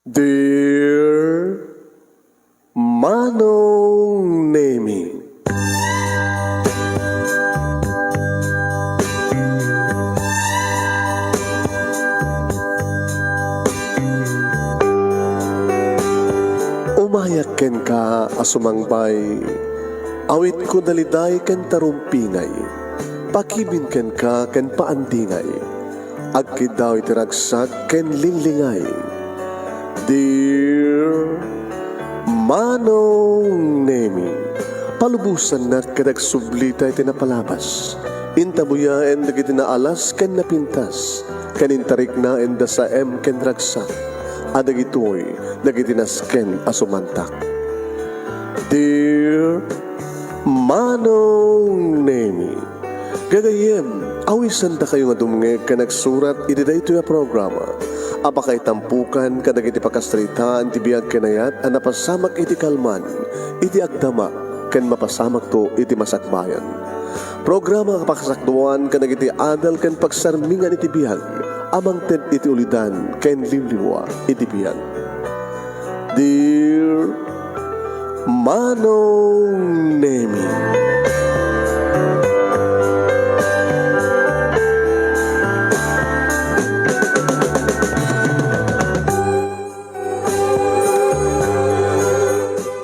Dear Manong Nemi, umayak ken ka asumangbay, awit ko daliday ken tarumpingay, pakibin ken ka ken paandingay, agkid daw itiragsak ken linglingay. Dear Manong Nemi, palubusan na kadagsublita iti napalabas. Intabuyaen dagiti naalas ken napintas, kanintarik na enda sa ken ragsak. Adagitoy dagiti nasken asumantak. Dear Manong Nemi, gagayem, awisan da kayo nga dumngeg ka nagsurat iti daytoy a programa. Apakay tampukan kadagiti pakastritaan ti biag kenayat a napasamak iti kalman, iti agdama ken mapasamak to iti masakbayan. Programa kapakasakduan kadagiti adal ken pagsarmingan iti biag, amang ted iti ulidan ken limliwa iti biag. Dear Manong Nemi,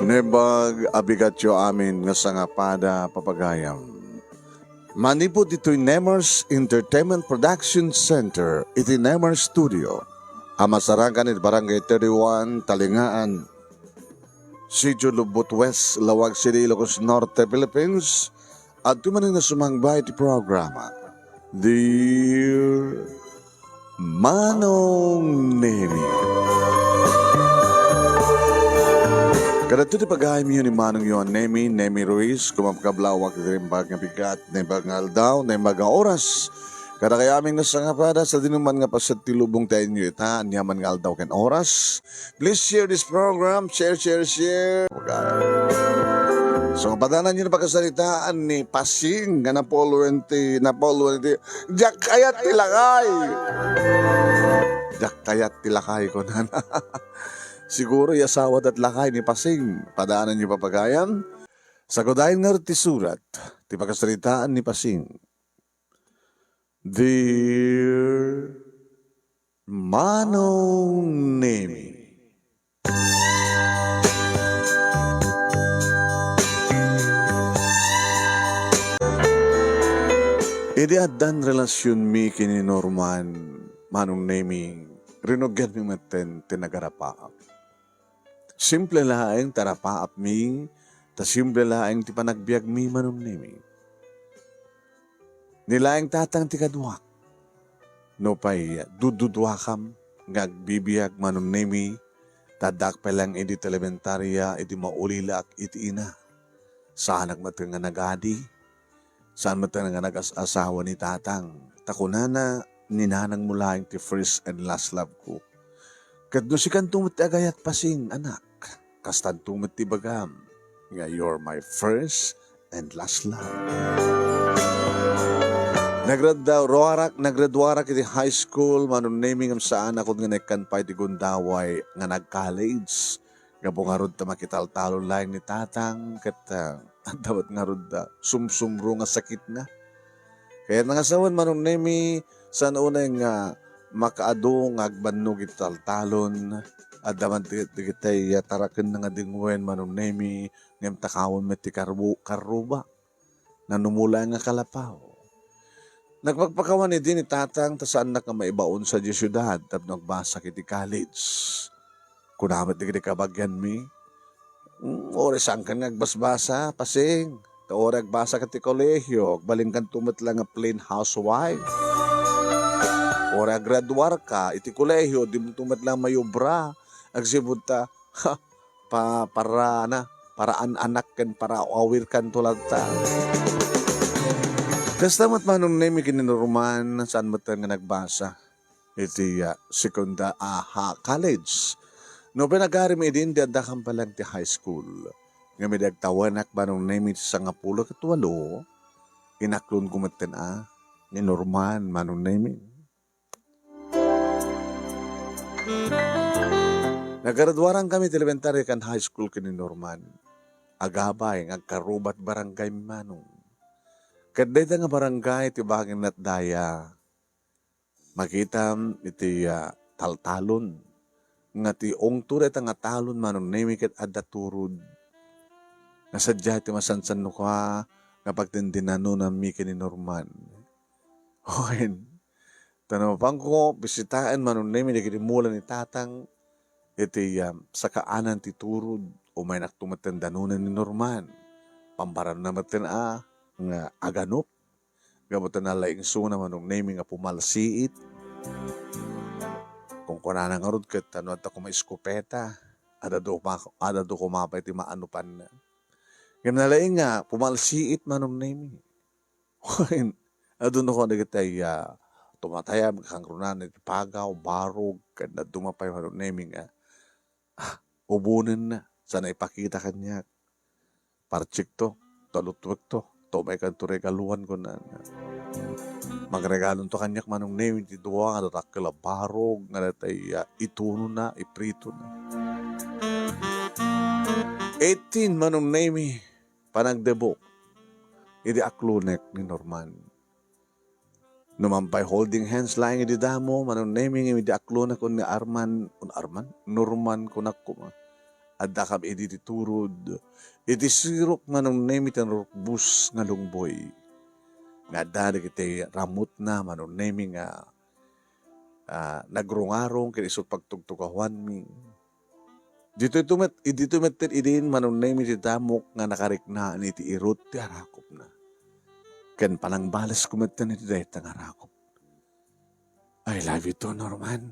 Nebag abigatyo amin nga sangapada papagayam. Manipod ito'y Nemers Entertainment Production Center, iti Nemers Studio. Amasarangan iti Barangay 31, Talingaan, Sitio Lubot West, Lawag City, Ilocos Norte, Philippines. At tumanin na sumangbay iti programa. Dear Manong Nemi. Kada ito di pag-ahim yun ni Manong yun, Nemi Ruiz, kumapakablawak itimbag nga bigat, nembag nga aldaw, nembag nga oras. Kada kaya aming nasangapada sa dinuman nga pasat tilubong tayo nyo ita, anyaman nga aldaw ken oras. Please share this program, share. So, padanan nyo na pagkasalitaan ni Pasing, nga napoluan ti, Jack Kayat Tilakay. Jack Kayat Tilakay ko na. Siguro yasawat at lakay ni Pasing, padaanan niyo papagayan. Sa kodayin nga ti surat, ti pagkasalitaan ni Pasing. Dear Manong Nemi, idi addan relasyon mi kini Norman, Manong Nemi, rinogyan mi maten tinagarapaap. Simple laeng tarapaap mi, ta simple laeng ti panagbiag mi Manong Nemi. Nilaeng tatang ti kadwak, no pay dududwakam, ngagbibiyag Manong Nemi, tadak pa lang iti elementarya, iti maulilak iti ina. Saan nagmatang nga nagadi, saan matang nga nag-asawa ni tatang, takunana, ninanang mula ti first and last love ko. Kadno si kantumot ti agayat Pasing, anak. Kastan tumot ti bagam, nga you're my first and last love. Nagradwarak iti high school, Manong Nemi ngam saan ako nga nagkanpay ti gundaway nga nag-college. Gabungarod ta makitaltalon lang ni tatang, kat dawat nga rod da, sumsumro nga sakit na. Kaya nangasawan Manong Nemi, saan unay nga makaado nga agbannog iti taltalon, at daman tikitay taraken nga dingwen Manong Nemi, ngem takawon met ti karuba, na numula nga kalapaw. Nagpagpakawan ni din ni tatang, tasaan na ka maibaon sa di syudad, tap nagbasa kiti college. Kunamat di kiti kabagyan mi, ores ang ka nagbasbasa, Pasing, taore agbasa kiti kolehyo, baling kan tumat lang nga plain housewife. Ora graduar ka, iti kolehyo, di mo tumat lang mayubra, agsibod ta, paraan anak kan, para awir kan tulad ta. Kastamat Manong Nemi kininuruman, saan mo nga nagbasa, iti college. No pinagarim idin, diadakan pa lang ti high school. Nga may dagtawanak Manong Nemi sa nga pulo katwalo, inaklon kumaten ni Norman Manong Nemi. Naggraduaran kami ti elementary kan high school kini Norman. Agabay, ngagkarubat barangay manong. Kadeta nga barangay ti baging natdaya. Makitam iti taltalon. Nga ti ongturet nga talon manong nemiket adda turud. Nasadya ti masansan no ka kapag tindinano na Miki ni Norman. Okay. Tanapang ko, bisitaan manong nemi ni kinimulan ni tatang iti sa kaanan ti turud o may naktumatan danunan ni Norman. Pambaran na matin nga aganop. Gamutan na laing suna manong nemi nga pumalsiit. Kung kunana nga rod kat ano at ako may iskopeta. Ada do kumapay ti maanupan na. Ganalaing nga, pumalsiit manong nemi. Adun ako nagitay tumatayam kang runan iti pagaw, barog, kada dumapay manong nemi nga. Ubunin na. Sana ipakita kanya. Parchik to, talutwag to. Tumay kan to regaluhan ko na. Magregalon to kanyak manong nemi ti duwa nga tatakila barog, nga natay ituno na, iprito na. 18 manong nemi panagdebo iti aklunek ni Norman. Numampay holding hands lang iti damo manong nemi iti aklunek ni Norman kunak kuma. Adda kam iti turud iti sirok manong nemi tan rukbus nga lungboy. Nga dali iti ramot na manong nemi nga nagrungarong kinisot pagtugtugawan mi. Dito meter idin manong nemi ti damok nga nakariknaan iti irot ti arakop na. Ken panang balas kumetan iti dayta nga arakop. I love you too, Norman.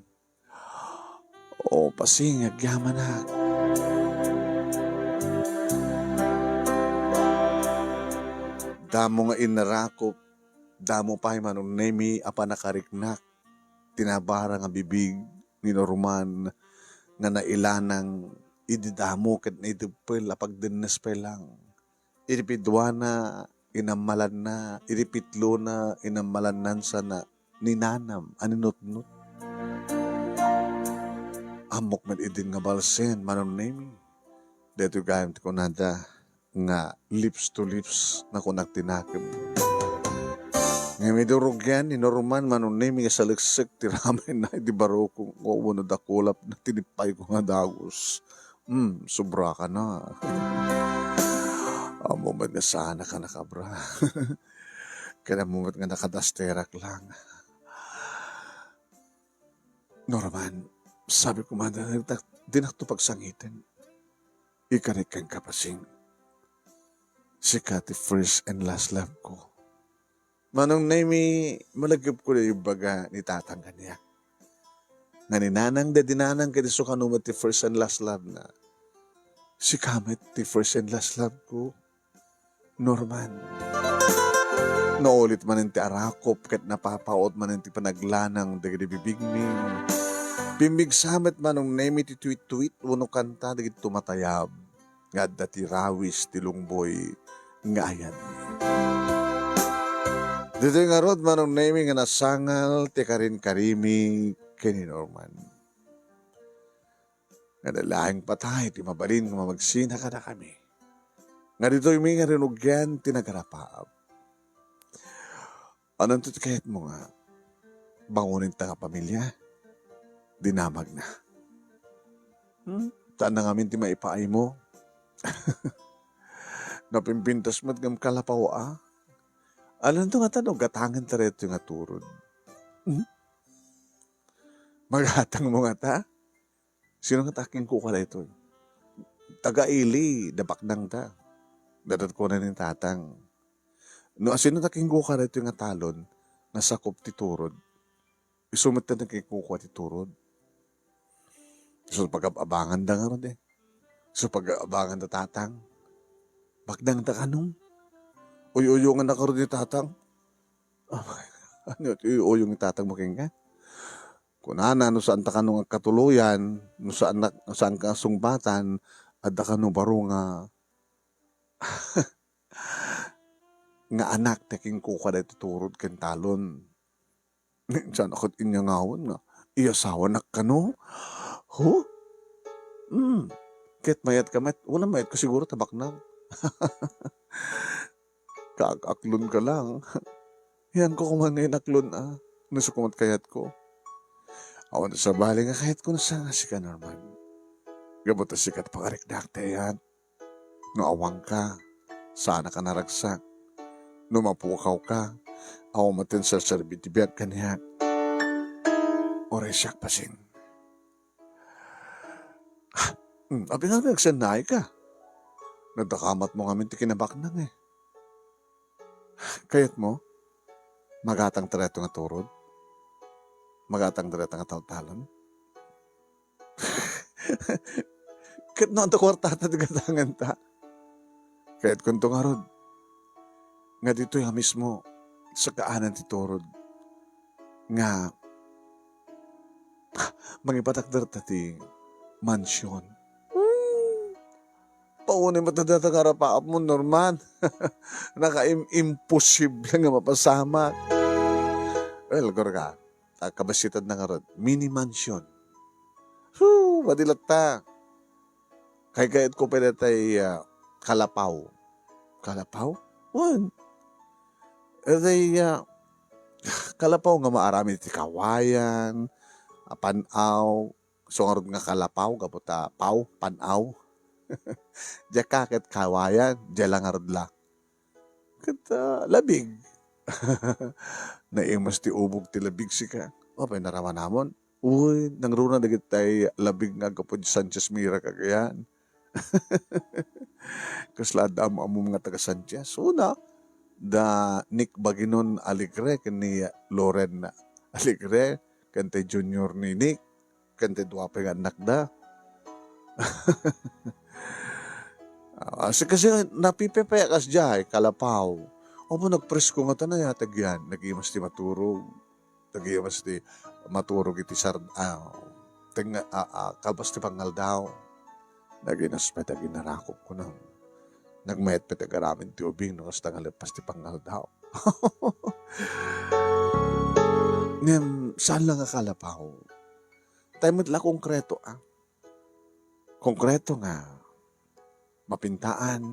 O pasing agyaman na. Damo nga inarakop, damo pa manong nemi apa nakariknak. Tinabara nga bibig ni Norman nga nailanang ididamo ket na idipel apag dinnes pa lang. Idipidwa na, inamalan na, idipitlo na, inamalan nan sa na ninanam, aninutnut. Amok man idin nga balsen, manong nemi. Dito gayam ti kunada nga lips to lips na kunak tinakim. Nga may durog yan, ni Norman, manunay, may saliksik, tiramin na, di baro kong uwo na dakulap na tinipay ko nga dagos. Sobra ka na. Moment nga sana ka nakabra. Kaya moment nga nakadasterak lang. Norman, sabi ko man, di na ito pagsangitin. Ikarik kang kapasing. Sika ti first and last love ko. Manong nami, malagip ko na yung baga ni tatang kanya. Nga ninanang da dinanang kaya so kanumat ti first and last love na. Si Kamet ti first and last love ko. Norman. Naulit man ti arakop kat napapaot man ti panaglanang dagiti bibig mi. Bimbig samet manong nami ti tweet-tweet uno kanta dagiti tumatayab. Nga dati rawis ti lungboy nga ayan mi. Dito nga rod manong nami nga nasangal ti karin karimi kini Norman. Nga dalaing patay ti mabalin nga mamagsina ka na kami. Nga dito yung nga rinugyan ti nagarapaab. Anong to kahit mo nga bangunin ta nga pamilya? Dinamag na. Taan na ngamin ti maipaay mo? Napimpintas mo't gam kalapaw Alam to nga tanong, gatangan ta reto nga turod. Maghatang mo nga ta? Sino nga taking kuka na ito? Taga-ili, dabaknang ta. Dadat ko na ni tatang. No, sino taking kuka na ito nga talon, nasakop ti turod. Isumat na nakikuka ti turod. So, pag-abangan da nga ron So, pag-abangan da tatang. Bakdang ta kanong? Uy-uyo nga nakaroon ni tatang. Ano ito yung tatang mo ka? Kunana, no saan ta kanong katuluyan, no saan ka sungbatan, at da kanong baro nga nga anak taking kuka na ituturod kan talon. Saan ako inyangawon nga, iyasawa na kano? Ho? Kahit mayat ka, unang mayat ko siguro tabak na. Kakaklon ka lang. Yan ko kumanay naklon nasukumat kayat ko. Awan sa bali nga kahit ko nasa nga si ka Norman. Gabot na sikat pangarik yan. No awang ka, sana ka naragsak. No mapukaw ka, awan matin sa serbitibiyag kaniya. Oray siyak pasing. Abi nga nagsanay ka. Nagdakamat mo ngamin ti kinabak nang Kayat mo, magatang tereto nga turod. Magatang tereto nga taltalan. Kat no ito kwartata di gatangan ta. Kahit kunto nga rod. Nga dito yung mismo sa kaanan ti turod. Nga mangipatakdar ta ti mansyon. Paunay matadata nga rapaap mo, Norman. Naka-imposible nga mapasamak. Well, ka. Kabasitad na nga rod. Mini mansion. Madilat ta. Kaya ko pwede tayo kalapaw. Kalapaw? One. Kalapaw nga maarami ti kawayan, panaw, so nga rod nga kalapaw, kaputa paw, panaw. Diya kakit kawayan, diya lang nga rod la. Kata labig. Naimas ti ubog ti labig si ka. O, pinaraman namon. Uy, nangruna na tayo labig nga kapod Sanchez Mira kagayan. Kasla dam amo mga taga Sanchez. Una, da Nick Baginon Aligre kani Loren Aligre kante junior ni Nick kante duwape nga anak da. Kasi napipepaya kas jay kalapaw. Opo nagpresko nga tanay tagyan nagimas ti maturog. Nagimas ti maturog iti kalpas ti pangal daw. Naginas pa tagi narakop ko nang nagmayat pa tagaramin ti ubing no kas tangalepas ti pangal daw. Saan lang akalapaw? Tayo matla konkreto Konkreto nga mapintaan,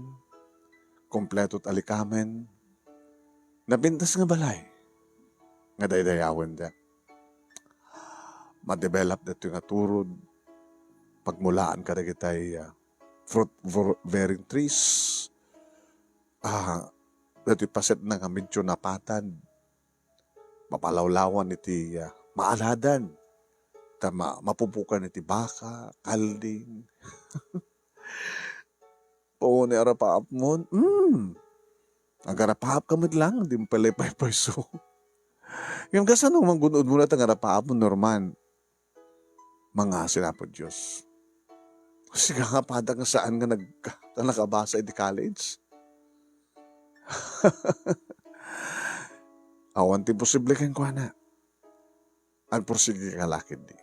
kompleto alikamen, napintas nga balay, nga daydayawan da. Ma-develop dito nga turod, pagmulaan ka na kitay fruit-bearing trees, dito paset na nga medyo napatan, mapalawlawan iti maaladan, mapupukan iti baka, kalding, po ni arapaap mo, agarapaap ka lang, di mo pala ipaypayso. Yung kasanong manggunod mo na tang arapaap mo, Norman, mga sinapod Diyos. Kasi nga padang saan nga nakabasa iti college. Awan ti posible kang kwa na. Ang porsige ka lakid di.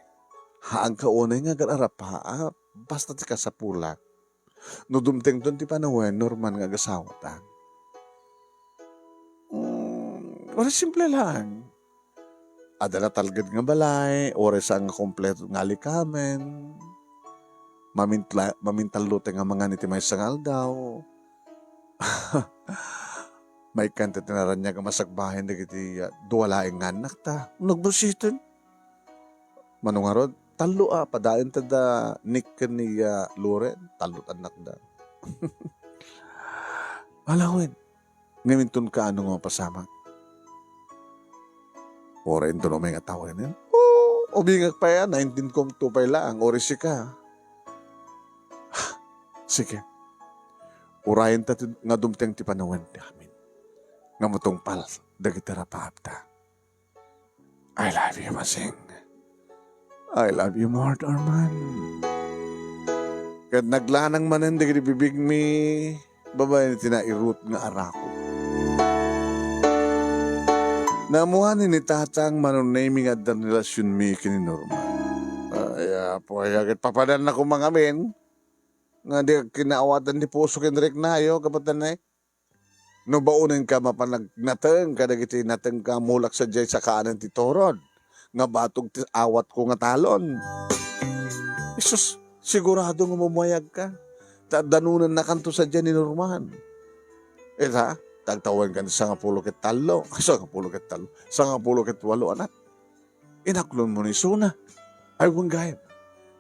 Haang kaunay nga gararapaap, basta ti kasapula. No dumteng doon ti panawen, Norman nga gasawa ta. Wala simple lang. Adala talgad nga balay, oras ang kompleto nga likamen, mamintalote nga mga niti may sangal daw. May kanta tinaran niya nga masagbahin na kiti duwalaing nga anak ta. Nagbusitin. Manungarod, talo padain ta da Nick ni Loren, talo anak da. Alawin, ngamintun ka ano nga pasama. Oren doon may nga tawin yan. Ubingag pa yan, 19.2 pa lang, orisi ka. Sige, urayan ta nga dumteng ti panawan namin. Nga motong pal, dagitara paapta. I love you, Masing. I love you more, Norman. Kad naglanang manan di bibig mi, babae ni tinairut nga arako. Namuhanin ni tatang manunaming at ang relasyon mi kini Norman. Po, agad papadan na ko mga men. Nga di kinaawatan ni puso kinrek na yo, kapatan na no baunin ka mapanagnateng, kadagiti nateng ka mulak sa jay sa kanan ti Torod. Nga batog ti awat ko nga talon. Isus, Sigurado nga mamayag ka. Danunan na kanto sa dyan ni Norman. Ha? Tagtawan ka sa nga pulo ket talo. Sa nga pulo ket talo. Sa nga pulo ket walo anak. Inaklon mo ni Suna. Ay, gayam.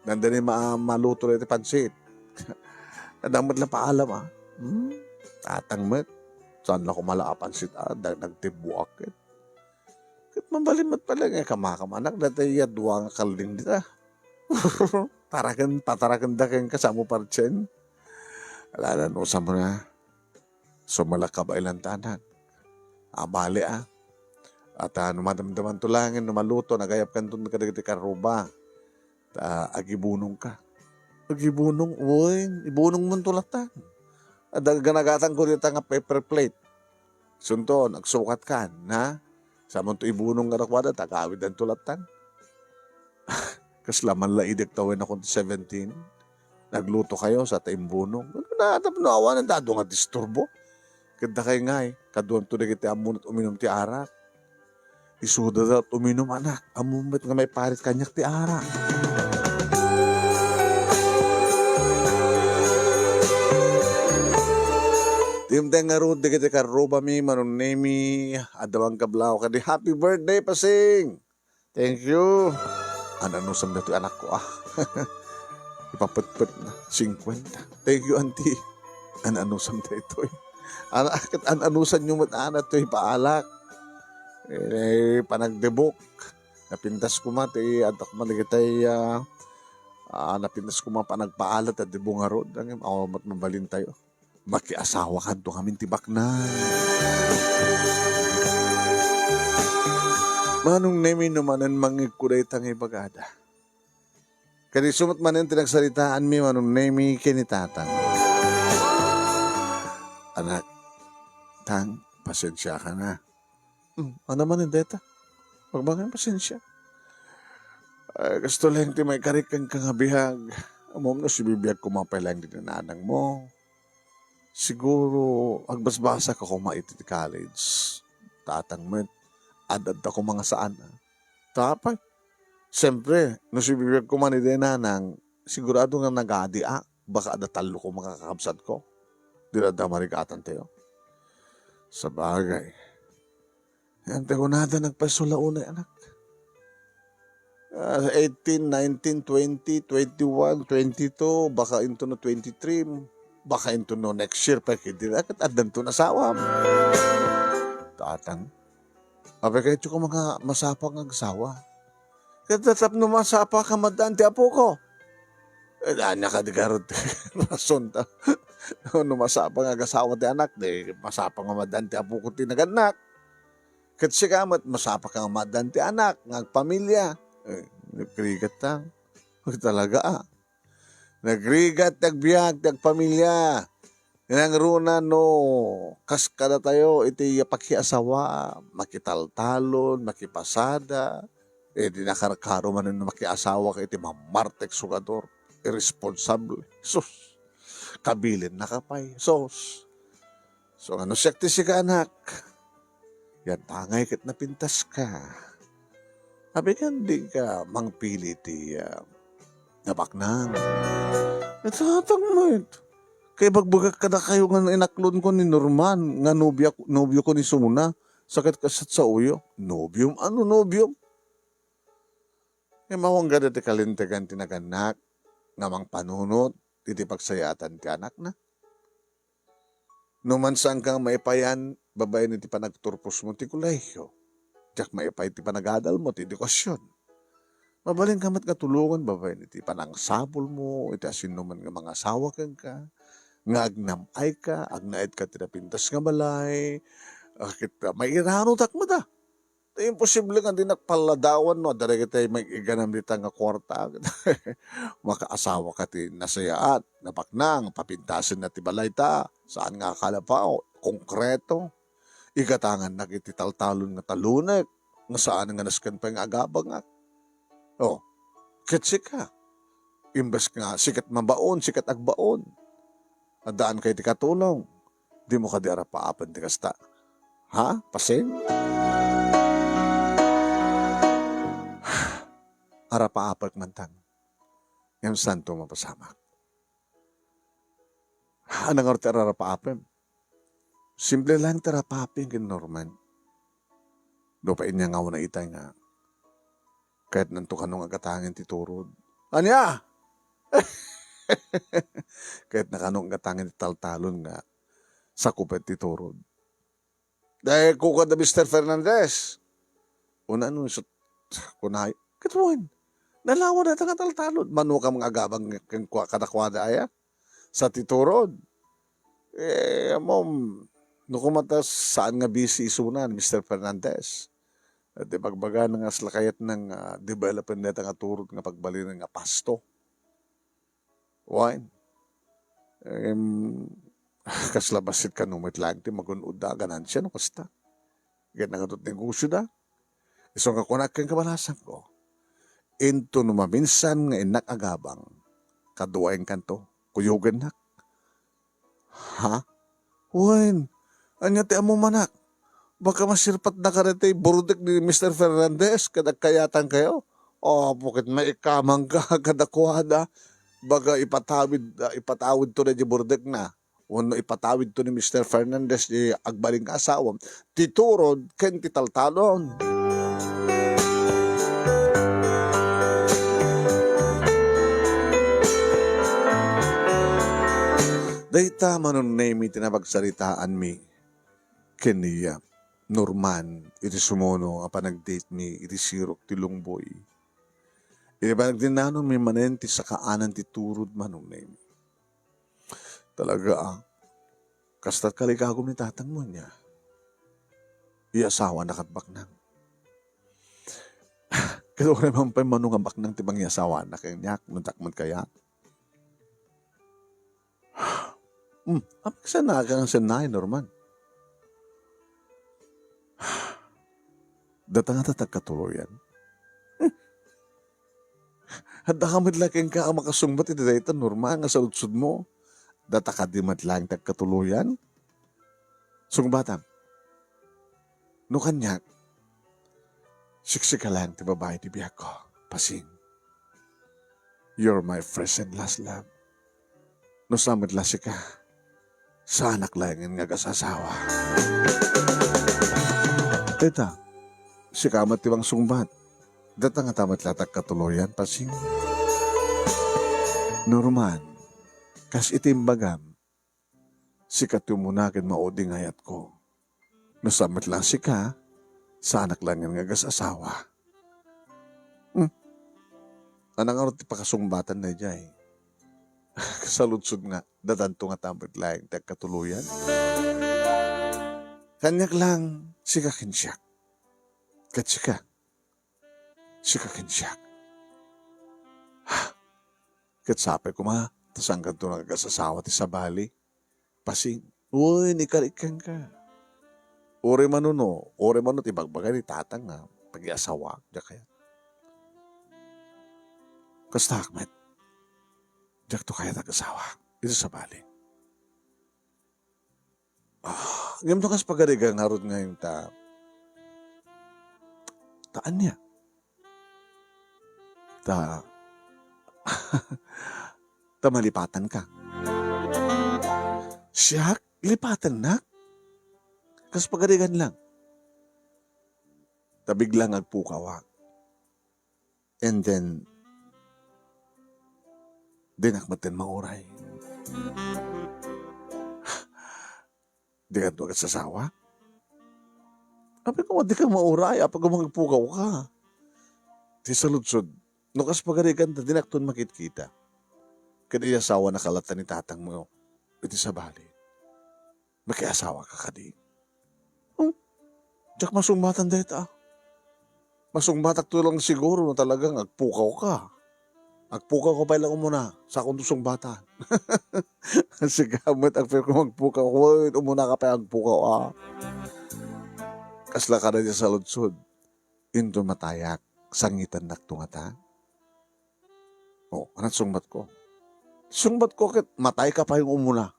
Nandani maluto na iti pansit. Nadamot lang paalam Tatang met. Saan lang ko malaapansit nagtibuak ket. Ket mambalimot pala nga kamakamanak. Dati yadwa nga kaling dita. Patarakan da kang kasamo parchen. Alala no sa mo na. Sumalak ka ba ilang tanan? Abali At numadamdaman tulangin, numaluto, nagayap kan doon kadagiti karuba. Agibunong ka. Agibunong, ibunong mo tulatan. At ganagatan ko dito nga paper plate. Sunto, nagsukat ka, na? Sa mo to ibunong nga rakwada, tagawid ang tulatan. Kaslaman la idik tawin ako 17. Nagluto kayo sa taimbunong. Nawa na dado nga disturbo. Kada kay ngay, kaduan to na kita amunat uminom ti arak. Isuda daw uminom anak. Amumat nga may parit kanyak ti arak. Timteng nga rood, di kita karoba mi, manunemi, adawang kablaw ka di. Happy birthday, Pasing! Thank you. Ananusam na ito anak ko Ipapatpat na, 50. Thank you, auntie. Ananusam na ito ananusan nyo matana ito paalak. Panagdebok. Napintas ko mati, at ako managitay, napintas ko panagpaalat at debong harod. Ang awamat mabalin tayo. Makiasawa ka doon kami tibak na. Manong nemi numanan mangikuday tangi bagada. Kani sumat manan tinagsalitaan mi manong nemi kinitatang. Anak, tang, pasensya ka na. Ano man yung deta? Magbangan pasensya. Gusto lang ti may karikang kangabihag. Amom no si bibiyag kumapailang din na nanang mo. Siguro, agbasbasa ka kung maiti ti college. Tatang met, adad ako mga saan. Tapay. Siyempre, no si bibiyag kumani din nanang, sigurado nga nag-adi baka adatalo ko makakakabsat ko. Di na damarigatan tayo. Sa bagay. Yan tayo nada nagpasulaunay anak. 18, 19, 20, 21, 22, baka into no 23, baka into no next year pa kidila kat adan to nasawa. Tatang. Apay kayo ko mga masapang agsawa. Katatap no masapa ka madan ti apo ko. Danya ka di karot. Rason ta. No masapang agasawa ti anak. Di masapang nga madan ti apo ko ti naganak. Kat siya kamat masapa ka nga madan ti anak. Ngagpamilya. Nagrigat ta. Talaga Nagrigat, nagbiyak, nagpamilya. Yang runa no, kas kada tayo, iti pakiasawa, makitaltalon, makipasada. Di nakarkaro man na makiasawa ka, iti mamartek sugador, irresponsable. Sus, kabilin nakapay, sos. So ano siyakti si ka anak? Yan tangay kit napintas ka. Sabi ka, di ka mangpili ti nabaknang. Tatang mo ito. Kaya bagbagak ka na kayo nga inaklon ko ni Norman, nga nobyo ko ni Suna, sakit kasat sa uyo. Nobyum? Ano nobyum? Kaya mawang gada ti kalintegan tinaganak, ngamang panunot, iti pagsayatan ti anak na. Numan saan kang maipayan, babay ni ti panagturpos mo ti kulayyo. Diyak maipay ti panagadal mo ti edukasyon. Mabaling kamat katulungan, babay ni ti panangsabol mo, iti asinuman nga mga asawa kang ka, nga agnamay ka, agnaid ka tinapintas nga balay, may irano takmo da. Imposible nga din nakpaladawan no, dara kita may iganam dita nga kwarta. Makaasawa ka ti nasayaat, napaknang, papintasin na ti balay ta, saan nga kalapao, konkreto. Ikatangan na kiti taltalon nga talunek, nga saan nga naskan pa nga agabang nga. Oh, kitsik ka. Imbes nga, sikat mabaon, sikat agbaon. Adaan kayo ti katulong. Di mo ka di arapaapan ti kasta. Ha? Pasing? Arapaapak mantang. Yung santo mapasamak. Anang aro tara paapem. Simple lang tara paapem kin Norman. Dopain niya nga na itay nga. Kahit nanto kanong agatangin ti turod. Anya! Kahit nakanong agatangin ti taltalon nga sa kupet ti turod. Dahil kuka da Mr. Fernandez. Una nun, so, kunay. Katuan, nalawa na nga taltalon. Manu ka mga agabang kadakwada aya sa ti turod. Mom, nukumatas saan nga busy isunan, Mr. Fernandez. At pagbaga nga slakayat ng development neta nga turod nga pagbalin nga pasto. Wine. Kaslabasit ka numit lang ti magunod da ganansya no kasta. Ganang atot negosyo da. Isong ka kunak kang kabalasan ko. Into numaminsan nga inak agabang kaduaing kanto. Kuyugan nak. Ha? Wine. Anya ti amo manak. Baka masirpat na karete burudek ni Mr. Fernandez kadagkayatan kayo. Bukit may ikamang ka kadakwada. Baga ipatawid to na di burudek na. Uno ipatawid to ni Mr. Fernandez di agbaling asawam. Titurod ken titaltalon. Dayta manon name tinapagsaritaan mi keniya. Norman, iti sumono, ang panag-date ni iti sirok ti Lungboy. Iti panagdinanon may manenti sa kaanan ti turod manong name. Talaga kastat kalikagom ni tatang mo niya. Iasawa na katbaknang. Kaya ko naman pa manong ang baknang tibang iasawa na kanyak, nuntakman kaya. Apag sana ka ng sanay, Norman. Datang at katuluyan. Handa ka madlaking ka makasungbat iti dayta, Norman, nga sa utsud mo. Data ka di madlang katuluyan. Sungbatan. No kanyak, siksika lang ti babae ti biyak ko. Pasing. You're my first and last love. No samad lasi ka. Sa anak langin nga kasasawa. Teta, si kamat tibang sungbat. Data nga tamat latak katuluyan, pasing. Norman, kas itimbagam, si katumunakin mauding ayat ko. Nasamit lang si ka, sa anak langin nga kasasawa. Anang araw ti pakasumbatan na jay. Kasaludsod nga, datanto nga tamat lang, katuluyan. Kanyak lang, si kakinsyak. Katsika. Si kakinsyak. Katsapay ko tasang kanto nga kasasawa ti sabali. Pasing, uy, nikarikan ka. Ore mano ti bagbaga ni tatang nga, pag-iasawa, diya kaya. Kasta Ahmed, diyak to kaya nag-asawa, ito sabali. Ngayon to kas pagarigang harod ngayon taan niya. Malipatan ka. Siya, lipatan na. Kas pagarigan lang. Biglang agpukawa. And then, dinakmatin mauray. Di ka ito agsasawa? Apay ko, di ka mauray. Apay ko magpukaw ka. Di saludsod. No kas pagarigan, dinakton makit-kita. Kaya asawa na kalatan ni tatang mo. Iti sabali. Makiasawa ka kadi. Diyak masungbatan deta. Masungbatak tulong siguro na talagang agpukaw ka. Agpukaw ko pa lang umuna sa akong sungbatan. Sigamit agpil ko magpukaw ko. Umuna ka pa agpukaw Kasla ka na sa ludsod. Into matayak. Sangitan naktungata. Anat sungbat ko? Sungbat ko kit matay ka pa yung umuna.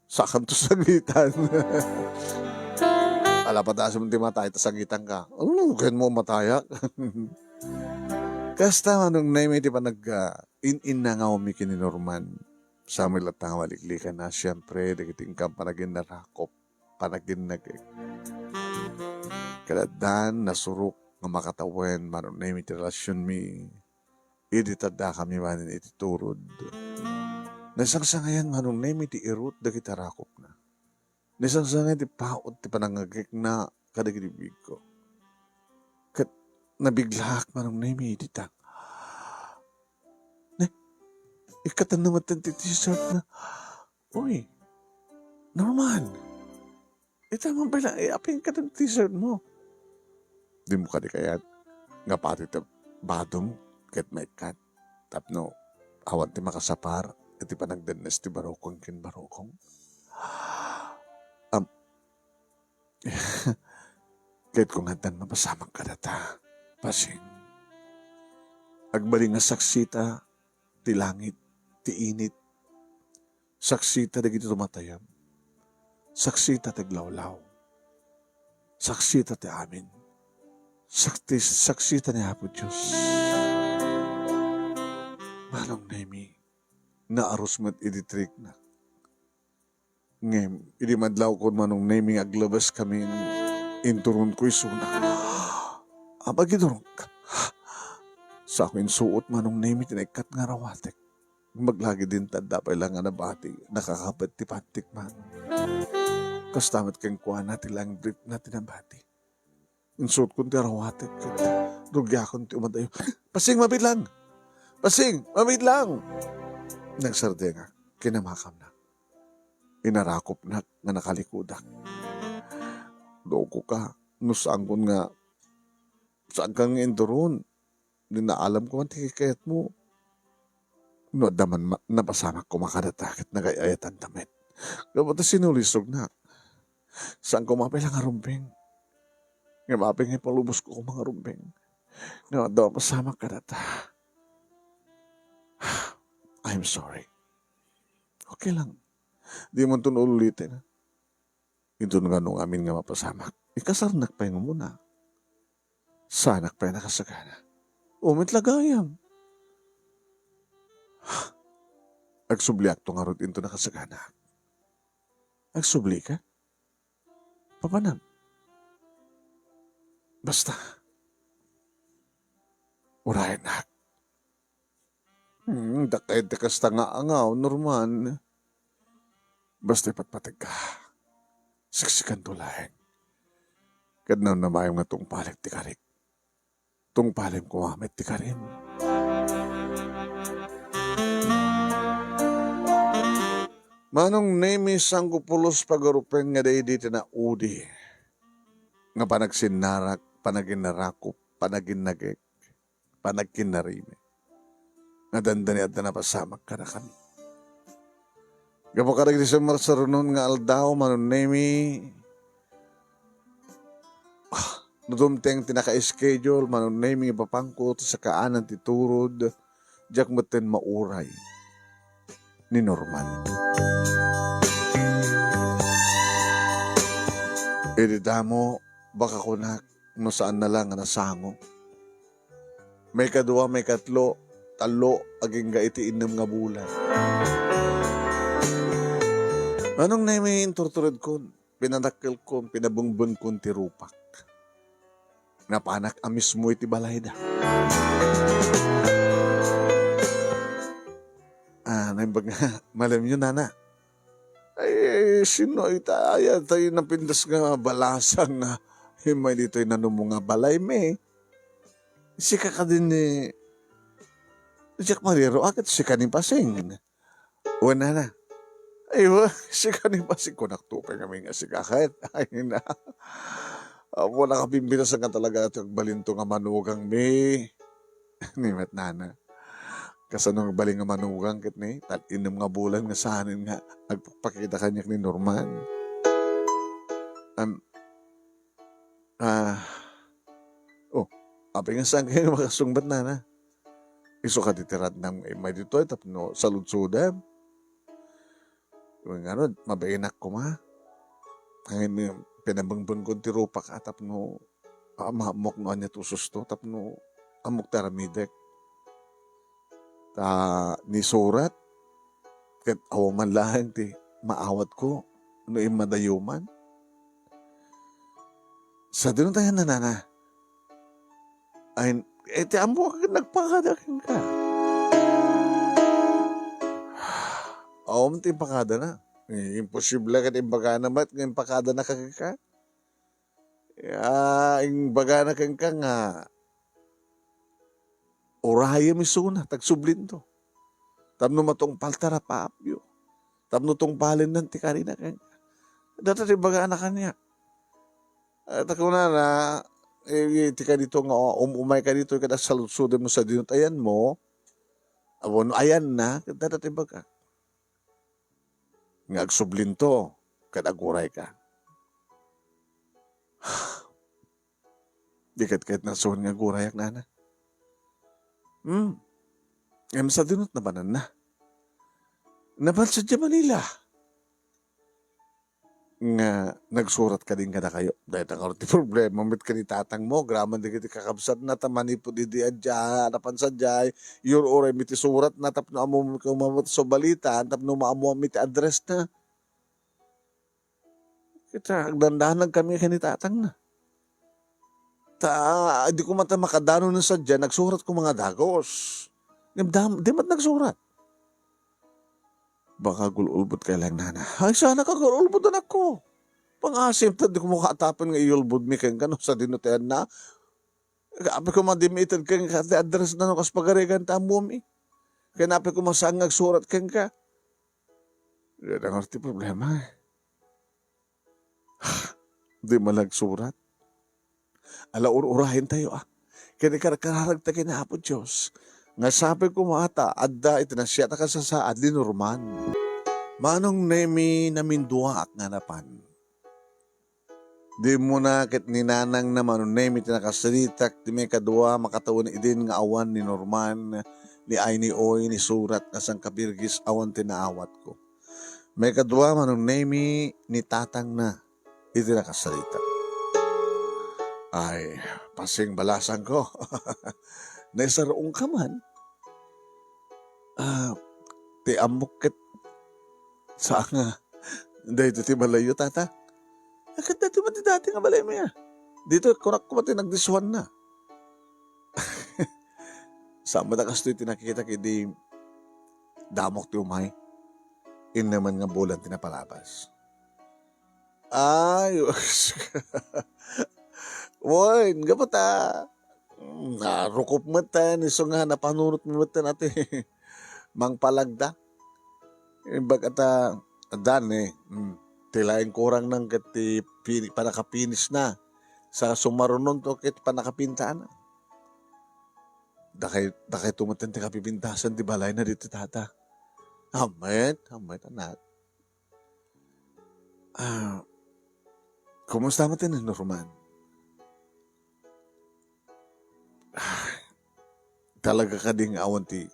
Sa kanto sangitan. Alapataas mo di matay, tasangitan ka. Kaya mo matayak. Kasta anong naimiti pa Inangaw mi kini Norman. Sa aming latang waliklikan na siyempre, dagiting kang panagin narakop, panagin nagig. Kadadan, nasurok, nga makatawen, manon na iti relasyon mi, iditada kami manin iti turod. Nasangsangayan manon na iti irot, dagiti rakop na. Nasangsangayan ti paot, ti panangagik na kadagitibig ko. Kat nabiglak manon na iti tang. Ikatan naman ti t-shirt na, uy, Norman, ito naman pala, aping ka ng t-shirt mo. Di mo ka di kayat, nga pati ta badong, ket may kat, tapno, awan ti makasapar, iti panagdanas ti barokong kin barokong. Kahit kung handan mapasamang ka data, pasing. Agbaling nga saksita, ti langit, ti init, saksita dagiti tumatayam, saksita ti glawlaw, saksita ti amin, saksita ni Apo Diyos. Manong nemi, naaros mat iditrik na. Ngem, idi madlaw kon manong nemi aglabas kami inturun ko isuna. Abagidurong ka. Sa akin suot manong nemi tinaikat nga rawatek. Maglagi din tanda pa ilang nga nabati, nakakapat ti pantik man. Kastamat kang kuha natin lang brief na tinabati. Insuot kong ti rawatek, rugya kong ti umadayo. Pasing, mabit lang! Pasing, mabit lang! Nagsarde nga, kinamakam na. Inarakop na, nga nakalikudak. Loko ka, nusaan ko nga, saan kang indurun? Di na alam ko ang tikikayat mo. No, daman napasamak ko makadatakit na gayayatan damit. Kapag sinulisog na, saan ko mapila nga rumbing? Nga maping ipalubos ko kung mga rumbing. No, daw pasamak ka data. I'm sorry. Okay lang. Di mo ito ulitin. Ito nga nung amin nga mapasamak. Ikasarnak pa yung muna. Sanak pa yung nakasagana. Umit lagayam. Agsubli akto nga rin ito nakasagana. Agsubli ka? Papanam? Basta. Urayan na. Dakay kasta nga angaw, Norman. Basta ipatpatag ka. Siksikan tulahin. Kadnaw na mayong nga tong palit ti karik. Tong palim kumamit ti karin. Manong nemi sanggupulos pagarupen nga day dito na udi. Nga panagsinarak, panaginarakop, panaginagik, panagkinarimi. Nga dandani at na napasamak ka na kami. Kapag sa marsarunon nga aldaw, manong nemi, nudumteng tinaka-schedule, manong nemi ipapangkot sa kaanan ti turod, diyak maten mauray ni Norman. Ididamo, baka kunak, no saan na lang nasango. May kadua, may katlo, talo, aging ga iti inam nga bulan. Anong na may inturturod ko, pinanakil ko, pinabungbun ko ti rupak. Napanak amis mo iti balay da. Naibag nga, malam nyo nana. Ay, sino itaya tayo napindas nga balasang nga himay dito yung nanumong nga balay me. Sika ka din ni Jack Mariro, akit sika ni Pasing. Wala na. Ay, sika ni Pasing ko naktukay kami nga sika kahit. Ay na. Wala ka bimbinasan ka talaga at balinto nga manugang me. Nimet nana. Kasanong baling nga manugang kit ni, inom nga bulan nga sahanin nga, agpakita kanya ni Norman. Apay nga saan kayo makasungbat na. Iso ka titirat ng may dito, tapno saludsudan. Yung nga ron, mabainak ko ma. Hangin pinabangban ko tirupak at tapno, mahamok no anya tusos to, tapno, amok taramidek. ni surat ket awaman lang ti maawat ko no imadayuman. Sa dinuntayan na nana, ay, ti amo ka nagpakadakin ka. Awam ti pakada na. Imposible ka ti baga na mat, ngayon pakada na ka. Yung baga na ka nga, oraya misuna, tagsublin to. Tapno matong paltara paapyo. Tapno tong palin ng tikari na ka. Data ti baga na kanya. At ako na, tika dito nga, umay ka dito, kada salusudan mo sa dinutayan mo, ayan na, data ti baga. Nga agsublin to, kadaguray ka. Dikat-kat na suwan nga gurayak nana. Sa dinut na banan na. Nabansa dyan Manila. Nga nagsurat ka din kada kayo. Dahil ang ti problema, mit ka ni tatang mo, graman di kiti kakabsat na tamani po di adya, napansa dyan, your oray miti surat na tapno amo kumamot so balita, tapno maamo miti address na. Kita, agdandahan kami ka ni tatang na. Di ko mata makadano na sa dyan, nagsurat ko mga dagos. Di mat nagsurat. Baka gululbot ka lang nana. Ay sana ka gululbot na ako. Pangasim, di ko makatapan nga iulbod mi kang kano sa dinutayan na. Api ko madimitan kang address na no kas pagarigan tamo mi. Kaya napi ko masangag surat kang ka. Yan ang arti problema eh. Di malagsurat. Ala urahin tayo ah. Kaya kararag ta kinahapon Diyos. Nga sabi ko mata, adda itinasya ta ka sa adli norman. Manong nemi namin duwa at nganapan. Di mo na kit ninanang na manong nemi tinakasalitak, di may kadua makatawin idin nga awan ni Norman, ni ay ni oy, ni surat kasang kabirgis awan tinaawat ko. May kadua manong nemi ni tatang na itinakasalitak. Ay, pasing balasan ko. Naisarong ka man. Ti amukit sa nga. Dahil ti balayo, tata. Akit dati mo ti dati nga balay mo ya. Dito, kurak ko mati nagdiswan na. Sama na kasto iti nakikita kidi damok ti umay. In naman nga bulan tinapalabas. Ay, woy, nga ba ta? Narukop mo ta, niso nga napanunot mo ta natin. Mang palagda. Bagata, adan eh. Tilaing kurang ng kati panakapinis na. Sa sumarunon to kit panakapintaan na. Dakay tumatan ti kapipintasan di balay na dito tata. Hamay anak. Kumusta mo tin Norman? Talaga ka ding awan ti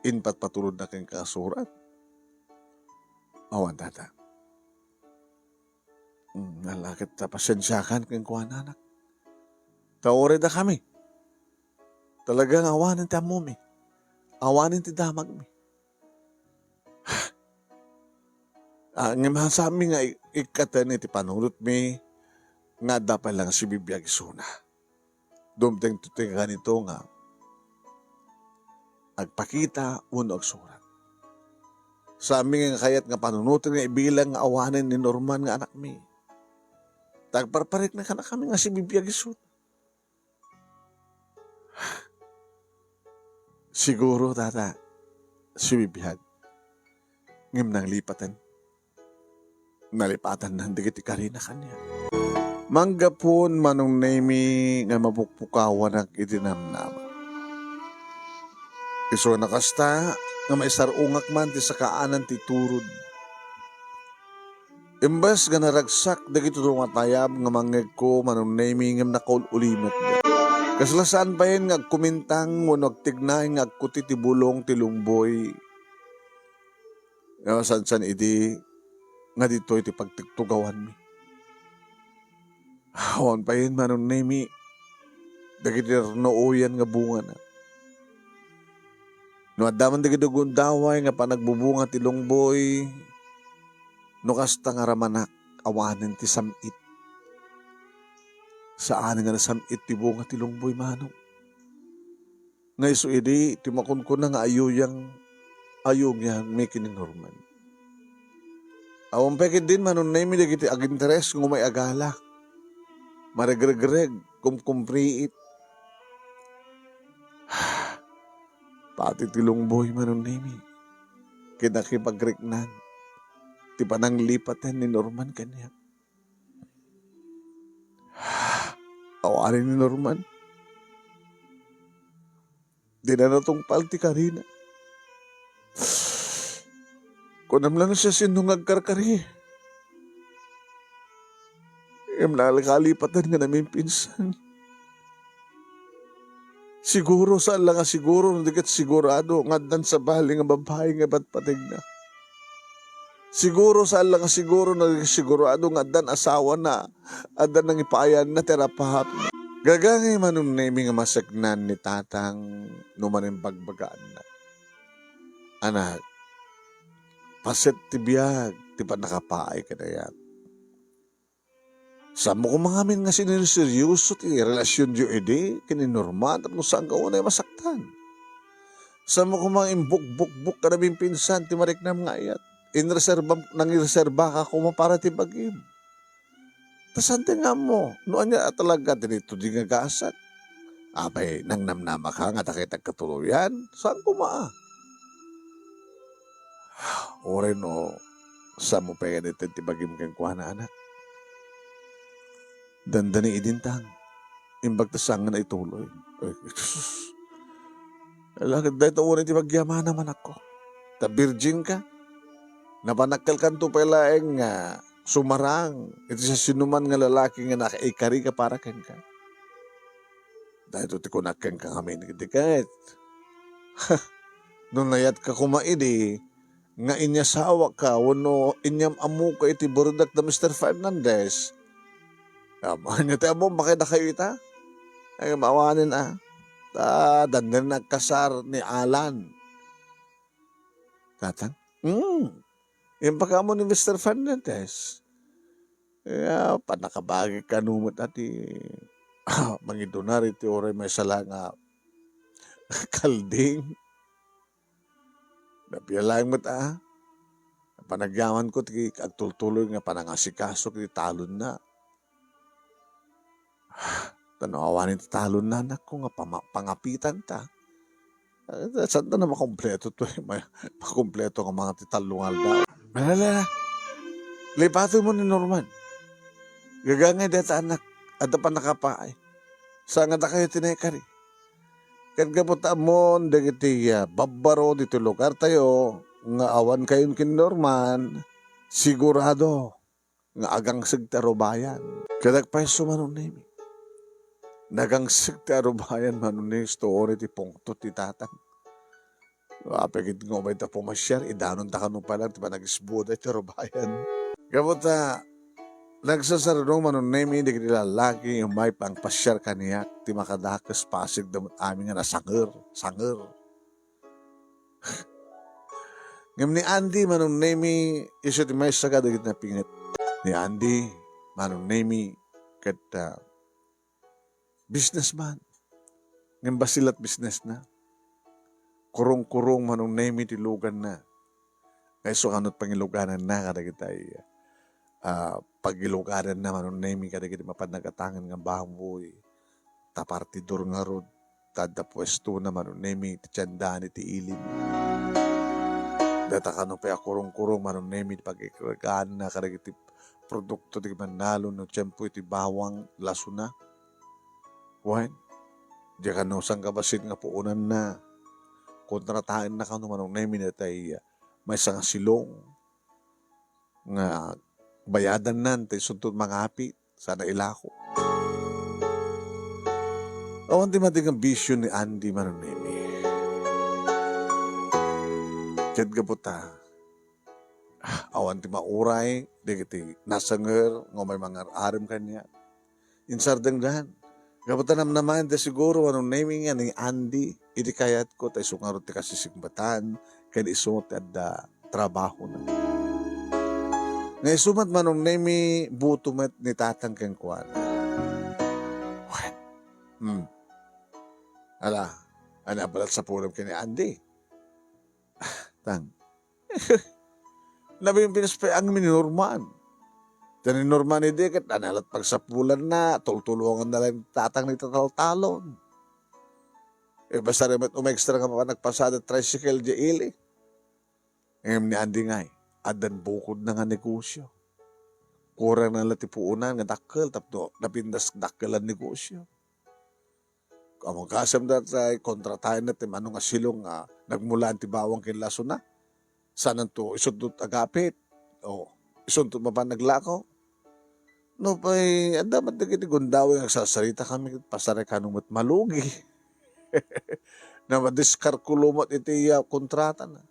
inpat patulod na kang kasurat. Awan tata. Nalakit ta pasensyakan kang kuhan anak. Taore da kami. Talagang awanin ti amo mi. Awanin ti damag mi. Ngayon sa amin nga ikatan iti panulot mi nga dapat lang si bibiyag isuna. Dumteng tuting ganito nga agpakita uno agsurat. Sa amin nga kayat nga panunutin nga ibilang nga awanin ni Norman nga anak mi. Tagparparik na ka na kami nga si bibiyag isuna. Siguro tata si bibiyag ngim nang lipatan. Nalipatan ng digiti karina kanya. Manggapon manong nemi nga mapukpukawan ang itinamnama. Iso nakasta nga maisarungak man ti sakaanan ti turod. Imbas nga naragsak dagito matayab nga mangeg ko manong nemi nga nakaulimat. Kaslasaan pa yun nga kumintang mo nagtignay nga kuti ti bulong ti lungboy. Nga san idi nga dito iti pagtigtugawan mi. Awan pa yun manong nemi dagiti nooyan nga bunga na. No adaman di gidugundaway nga panagbubunga ti lungboy, no kasta nga ramanak awanin ti samit. Saan nga nasamit ti bunga ti lungboy manong. Nga iso idi, ti makunkuna nga ayuyang may kininorman. Awang pekit din manon na imi dagiti aginteres kung may agala. Maregreg-reg, kumpriit. Pati ti lungboy manon na imi. Kinakipagreknan. Ti pananglipatan ni Norman kanya. Awarin ni Norman. Di na natungpal ti Karina. Kunam lang siya sinungag karkari. Nakalipatan nga namin pinsan. Siguro saan lang nga siguro, nandikat sigurado, nga dan sa bali nga babae nga ba't patig na. Siguro saan lang nga siguro, sigurado nga dan asawa na, adan nang ipayan na terapahap. Gagangay manong naming nga masagnan ni tatang numaning bagbagaan na. Anak, paset ti biyag, ti pa nakapaay ka na yan. Sa mo kung mga amin nga siniseryoso ti relasyon diyo edi, kininorman at kung saan ka unay masaktan. Sa mo kung mga imbuk-buk-buk ka na pinsan, ti mariknam nga ayat. Nang-ireserba ka kuma para ti bagim. Tasante nga mo, noon niya talaga dinito di nga gasak. Abay, nang namnama ka nga takitag katuluyan, saan kumaa? Oray no, sa mo pa yan ito ti bagim kang kuha na anak. Dandani idintang, imbag tasangan na ituloy. Ay, Jesus. Alagad dahil ito ulit ibagyaman naman ako. Ta virgin ka. Napanakal kanto palaeng nga sumarang. Ito sa sinuman nga lalaki nga nakaikari ka para kang ka. Dahil ito tikunakan ka kami ni Dikait. Nung nayat ka kumaidi, nga inyasawa ka, wano inyam amu ka iti burdak na Mr. Fernandez. Mahal niya tayo mo, bakit na kayo ita? Ay, maawanin dandan nagkasar ni Alan. Tatang? Yung pagka mo ni Mr. Fernandez. Kaya, panakabagi ka numot ati mangidunari ti oray may sala nga kalding. Napiyalang mo panagyaman ko ti agtultuloy nga panangasikaso ti talon na. Tanawanin ti talon na anak ko nga pangapitan ta. Saan na makompleto to makompleto nga mga titalungal daw. Malala, lipato mo ni Norman. Gagangay deta anak, at pa nakapaay. Saan nga kayo tinekari? Kagabot amon, dagiti babaro dito lugar tayo, nga awan kayon kin Norman, sigurado, nga agang sigtaro bayan. Kadagpay sumanon nimi. Nagang sigtaro bayan manunin story ti pungtot ti tatang. Apagit nga may ta pumasyar, idanon ta kanu pa lang, ti panagisbuda ti bayan. Gabot nagsasarunong manunemi di lalaki yung may pang pasyar kaniyak ti makadakas pasig damot amin nga nasanger. Ngam ni Andy manunemi iso ti may saga dagit na pingit. Ni Andy manunemi kat businessman. Ngam basilat business na. Kurong-kurong manunemi ti lugan na. Kaya so kanot pangiluganan na kadagit ay pagilugaran naman nung nami kada kita mapanagatangan ng baboy tapartidor nga rod tada pwesto naman nung nami ti tiyandaan iti ilim data ka no pa kurong-kurong man nung nami pagkikagaan na kada iti produkto ti manalo no tiyempo iti bawang laso na wan di ka no sang kabasit nga puunan na kontrataan na ka no man nung nami na tay may sang silong nga bayadan nan, tayo suntod mga api, sana ilako. Awan di mating ang bisyo ni Andy manunimi. Kaya gabuta, awan ti mauray, di kiti nasanger, nga may mga arim kanya. Insardang dahan, gabuta naman, di siguro, anong naming yan ni Andy, Idi kayat ko tayo sungarot ti kasisigbatan, kaya isumot at trabaho na. Ngay sumat manong nemi butumat ni tatang keng kuwan. Ala, balat sa pulam kini Andy. Tang. Nabi yung pinaspay ang minurman. Tani norman ni Diket, analat pagsapulan na, tultulungan na lang tatang ni tatal-talon. Basta rin umextra nga mga nagpasada tricycle di ili. Ngayon ni Andy ngay, adan bukod na nga negosyo. Kurang na latipuunan nga dakkel, tapno napindas dakkel ang negosyo. Among kasam datay, kontratahin natin ano nga silong nagmula ti bawang kinlaso na. Sanan to, isundot agapit. O, isundot mapan naglakaw. No, pa'y, dapat na kiti gundawin ang sasarita kami, pasare kanong malugi. Na madiskarkulumot iti kontrata na.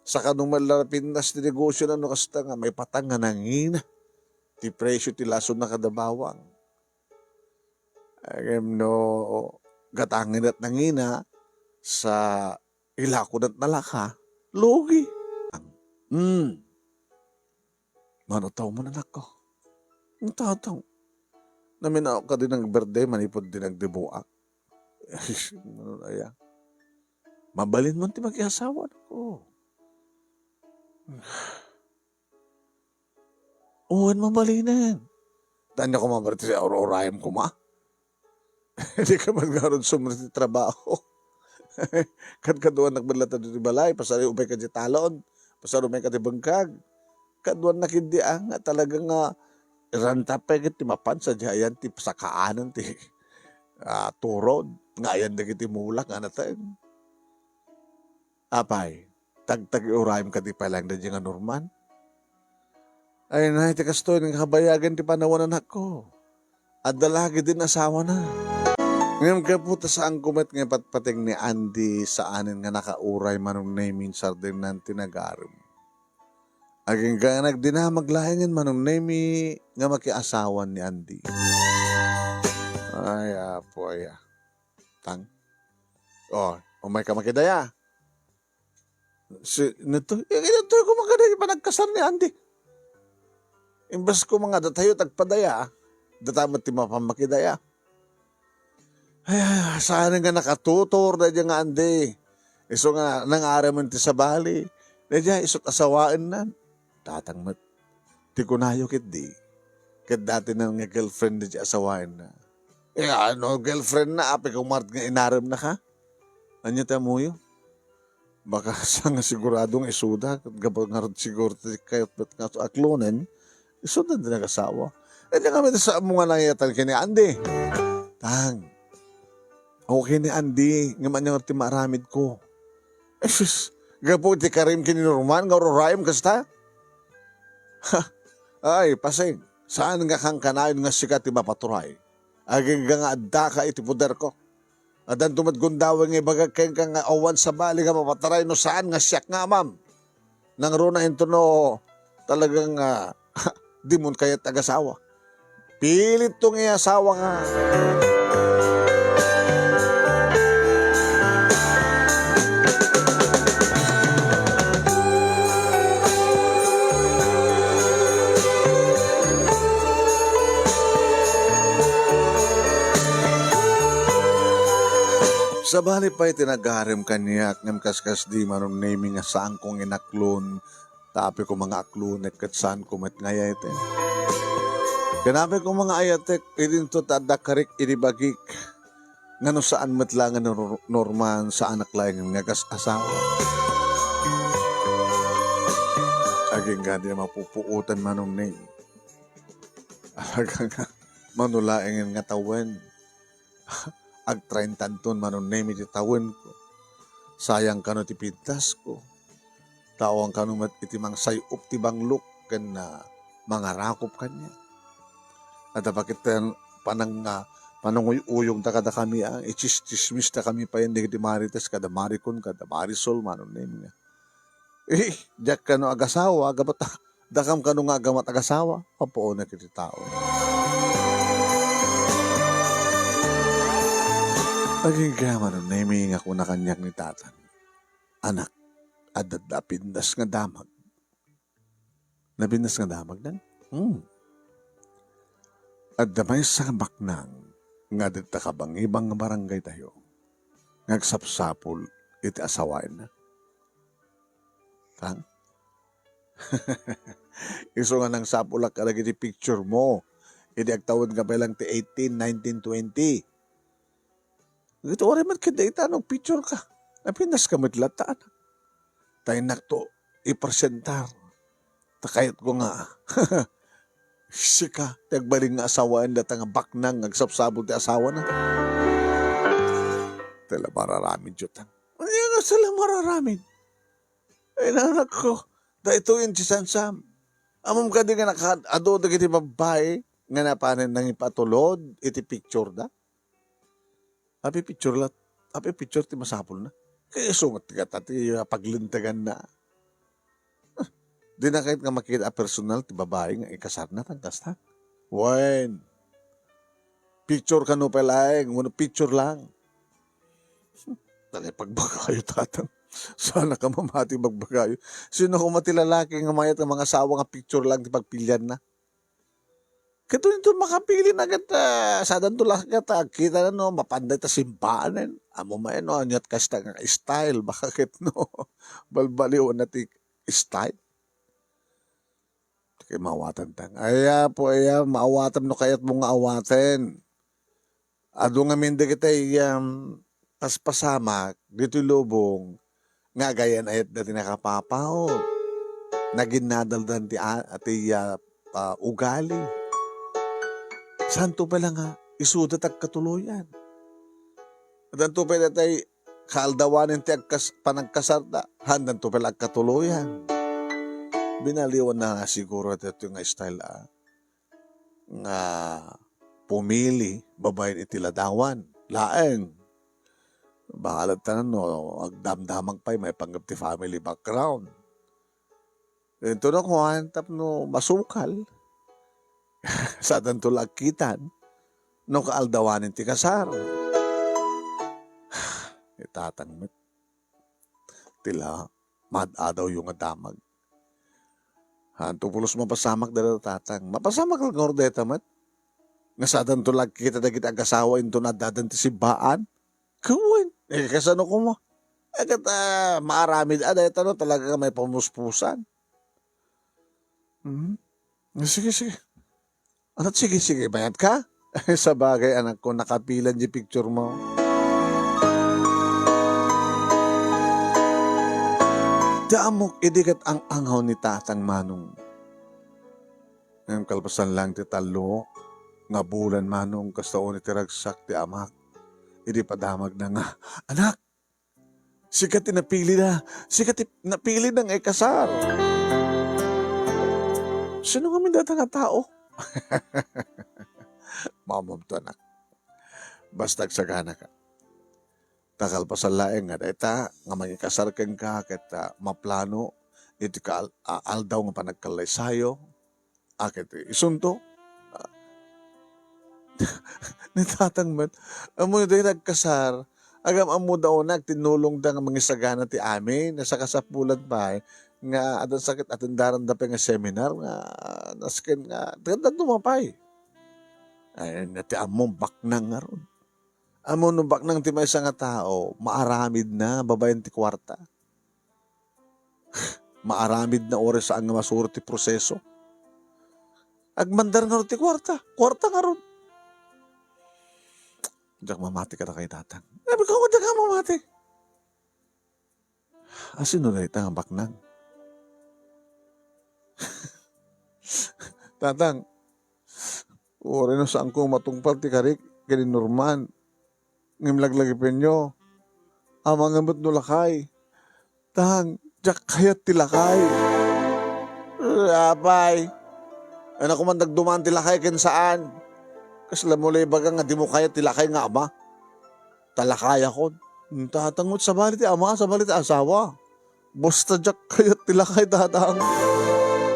Sa kanong malapindas ti negosyo na no kasta nga may patang nga nangina. Ti presyo ti lason na kada bawang. Agam no, gatangin at nangina sa ilakon at nalaka, lugi. Manutaw mo na nako. Ang tataw. Naminaw ka din ng birthday, manipod din ang dibuak. Aya. Mabalin mo ti mag-iasawa ko. Uwan mabalinan. Tanya ko mabariti sa aurorayam ko ma. Hindi ka magkaroon sumunod ti trabaho. Kadkaduan nagbalata di balay, pasari upay ka di talon, pasari umay ka di bangkag. Kaduan nakindiang nga talagang ranta pegit ti mapan sa jayan ti pasakaanan ti turod. Ngayon na kiti mulak nga natin. Apay, tagtag urayam ka ti palang na nga Norman. Ay na, iti kastoy ng kabayagan ti panawanan ako. At dalagi din asawa na. Ngayon ka puta saan kumat nga patpating ni Andy sa anin nga nakauray manong naming sardin ng tinagarim. Aging ka nagdinamaglayangan manong nami nga makiasawan ni Andy. Ay, apo, ay. Tang. Umay ka makidaya. Ito ko makadaya pa nagkasar ni Andy. Imbas ko mga datayo tagpadaya, datamat ti mapamakidaya. Ay, saan nga nakatutor na dyan nga Andy. Iso nga nangaraman ti sa bali. Na dyan isot asawaan na. Tatang mat. Ti kunayo kit di. Kat dati na nga girlfriend na dyan asawaan na. Girlfriend na api kung mart nga inaram na ka. Anya mo yun? Baka sa nga siguradong isuda. Gabag nga rin siguro kayo nga aklonen. Isuda din nag-asawa. Diyan kami sa mga nangyatal kini Andy. Tang. Okay ni Andy. Nga man yung ti maramid ko. Gapo ti karim kini Norman. Nga rorayam kasta. Ay, pasing. Saan nga kang kanayon nga sikat ti mapaturay? Aging nga adda ka iti puder ko. Adan tumadgundawin nga ibagag kayong ka nga awan sa bali nga mapataray no saan nga siyak nga ma'am. Nang runa ito no talagang di mo kaya tagasawa. Pilit tong iasawa nga. Sa bali pa'y tinagarim kaniyak ng kaskas di manong naming nga saan kong inaklon. Tapi ko mga aklonek kat saan ko mat ngaya ite. Kanabi ko mga ayatek, idin to tadakarik idibagik. Ngano saan matlangan Norman sa anak laing nga asawa. Aging gadi mapupuutan manong name. Alagang manulaingin nga tawen. Ag 30 ton manon name iti tawen ko. Sayang kano ti pintas ko. Tawang kano mat iti mang sayup ti bangluk ken na mangarakop kanya. At bakit pananguyuyong ta kada kami ichis-chismis ta kami pa yan di marites kada marikon kada marisol manon name nga. Diyak kano agasawa gabat dakam kano nga agamat agasawa papuon na kiti tao. Naging gama nun, naming ako na kanyak ni tatang. Anak, adad na pindas nga damag. Nabindas nga damag nan? At damay sa baknang, nga dita ka bang ibang barangay tayo. Ngagsapsapol, iti asawain na. Tang? Iso nga ng sapulak ka lagi di picture mo. Iti agtawad nga pa lang ti 18, 19, 20. Ito oray man kada itanong picture ka. Napinas ka matlataan. Tayo nakto, ipresentar. Takayat ko nga. Sika, tagbaling nga asawaan data nga baknang, agsapsabog ti asawa na. Tala mararamid jutang. Ano nga sila mararamid? Ay nanak ko, da ito yung Sam. Amom ka di nga nakado da kiti babae, nga napanin nang ipatulod, iti picture da. Api picture ti masapol na. Kaya sungat ti katati paglintagan na. Di na kahit nga makita personal ti babae nga ikasar na tagkastak. Wen. Picture ka no palaeng, picture lang. Tali pagbagayo tatang. Sana ka mamati magbagayo. Sino ko matilalaki nga mayat ang mga asawa nga picture lang ti pagpilyan na. Kato nito makapili na kita. Sadan to lang kita. Kita na no, mapanday ta simpanan. Amo may no, anyat kasta nga style. Bakit no? Balbaliw na ti style. Kaya maawatan tang. Aya po, maawatan no kaya't mong awaten. Ado nga minda kita paspasamak, dito lubong, nga gayan ayat dati nakapapao. Naginadaldan ti ugali. Santo pa lang nga, isudat ag katuluyan. At ang tupay na tayo, kaaldawanin ti panagkasarda, handan tupay ag katuluyan. Binaliwan na nga siguro ito yung style nga pumili, babayin itiladawan, laeng. Bahalat tanan no, agdamdamang pa'y may panggap ti family background. Ito na kuhan, no, masukal. Sa tantulag kitan, no kaaldawanin ti kasar. Itatangmet. Tila, madadaw yung adamag. Hanto pulos mapasamak dala tatang. Mapasamak lang ordeta mat. Nga sa tantulag kita na kita agasawa into na dadan ti sibaan. Kawin. Kasano ko mo? Kata maaramid. Ito no, talaga may pamuspusan. Sige. Ano, sige, bayad ka? Sa bagay, anak ko, nakapilan di picture mo. Daamok, idikat ang anghaw ni tatang manong. Ngayon kalpasan lang ti talo, nga bulan manong, kastaon ni tiragsak ti amak. Idi padamag na nga, anak, sikat napili na ng ikasar. Sino kami data nga tao? Mamam to anak. Basta agsagana ka. Takal pa sa laeng nga deta nga mangikasar kang ka ket maplano iti ka aldaw nga panagkalay sayo. Akit isunto. Ni tatang man amo day nagkasar agam amo daw tinulong da nga mangisagana ti amin nasa kasapulan pa nga adan sakit atendaran da pa nga seminar nga nasken nga ganda tumapay. Ay nati among baknang nga ron. Amo no baknang ti maysa nga tao maaramid na babayan ti kwarta. Maaramid na oras sa ang masuro ti proseso. Agmandar nga ron ti kwarta nga ron. Diyak mamati ka na kay tatang. Sabi ko, diyak ka mamati. Asino na ito ang baknang? Tatang, uri no saan ko matungpal ti karik, kini Norman, ngimlaglagipin nyo, amang ngamot no lakay. Tang, diyak kayat ti lakay. Apay, anak ko man nagdumaan ti lakay kin saan? Kasla mo baga nga di mo kaya tilakay nga ama. Talakay ako. Tatangot sa balit ama, sa balit asawa. Basta jak kaya tilakay tatang.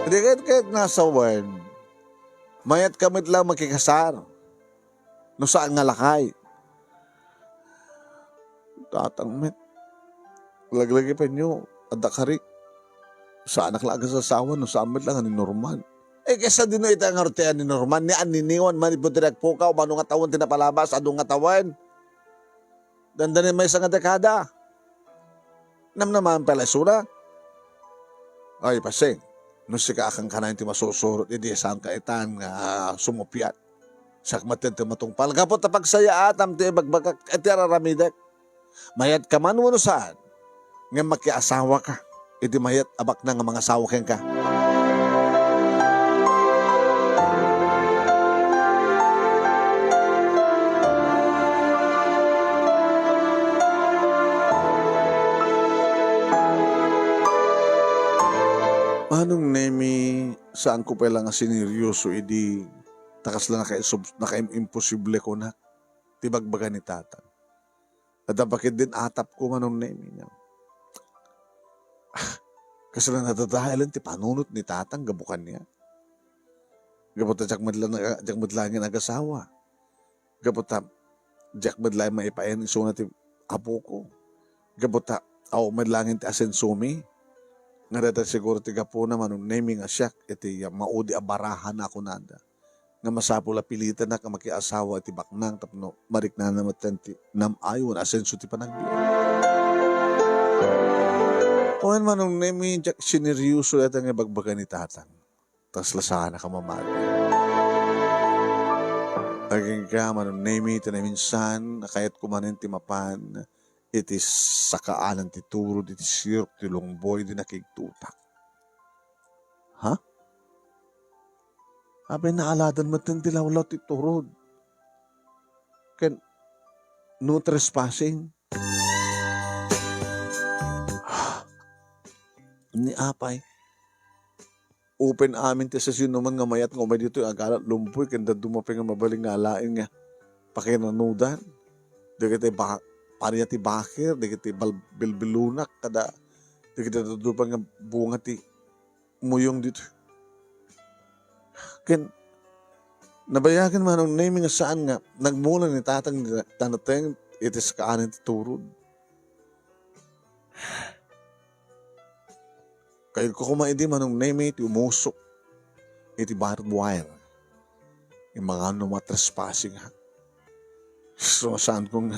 Hindi kahit nasa wan. Mayat kamit lang makikasar. No saan nga lakay. Tatang met. Laglagi pa nyo, adakari. Sa anak laga sa asawa, no, sa amin lang, ni normal. Kesa din ito ang artean ni Norman, ni aniniwan, man ipo tinagpukaw, manong nga tawon tinapalabas, adong nga tawan. Dandanin may isang dekada. Nam naman pala sura. Ay, paseng. Nung si kaakang kanayin ti masusurot, hindi saan kaitan nga sumupyat. Sakmatin ti matungpal. Kapot na pagsaya atam ti bagbagak at yararamidak. Mayat ka man wano saan. Nga makiasawa ka. Iti mayat abak na nga mga sawakin ka. Manong nemi, saan ko pala nga siniryoso, idi takas lang naka-imposible ko na, tibagbaga ni tatang. At bakit din atap ko manong nemi niya. Kasi lang natatahalan, ti panunot ni tatang, gabukan niya. Gabuta jakmadlangin agasawa. Gabuta jakmadlangin maipayan iso na ti apo ko. Gabuta madlangin ti asensumi. Nga data siguro tiga po naman nung naming nga siyak, iti maudi abarahan ako nanda. Nga masapula pilitan na ka makiasawa iti baknang tapno marik na naman ti namayon asenso ti panagbiyan. O yan man nung naming jak siniryoso data nga bagbaga ni tatang. Tas lasahan na ka mamali. Aging ka man nung naming tinaminsan, nakayat kumanin ti mapan, iti sakaanan ti turod, iti sirok, ti longboy, di nakigtutak. Ha? Abay naaladan mo ti lawlaw ti turod. Ken, no trespassing. Ni apay. Open amin ti sasyon naman nga mayat nga umay dito yung agalat lumpoy, kanda dumapay nga mabaling nga alain nga pakinanudan. Dagiti pariya ti bakir, dagiti bilbilunak, kada dagiti tutupang nga bunga ti muyong dito. Ken, nabayagan man ang naming nga saan nga, nagmula ni tatang tanateng, itis kaanin ti turod. Kaya ko kumaindi man ang naming iti umusok, iti barbed wire, yung mga trespassing ha. So, saan kong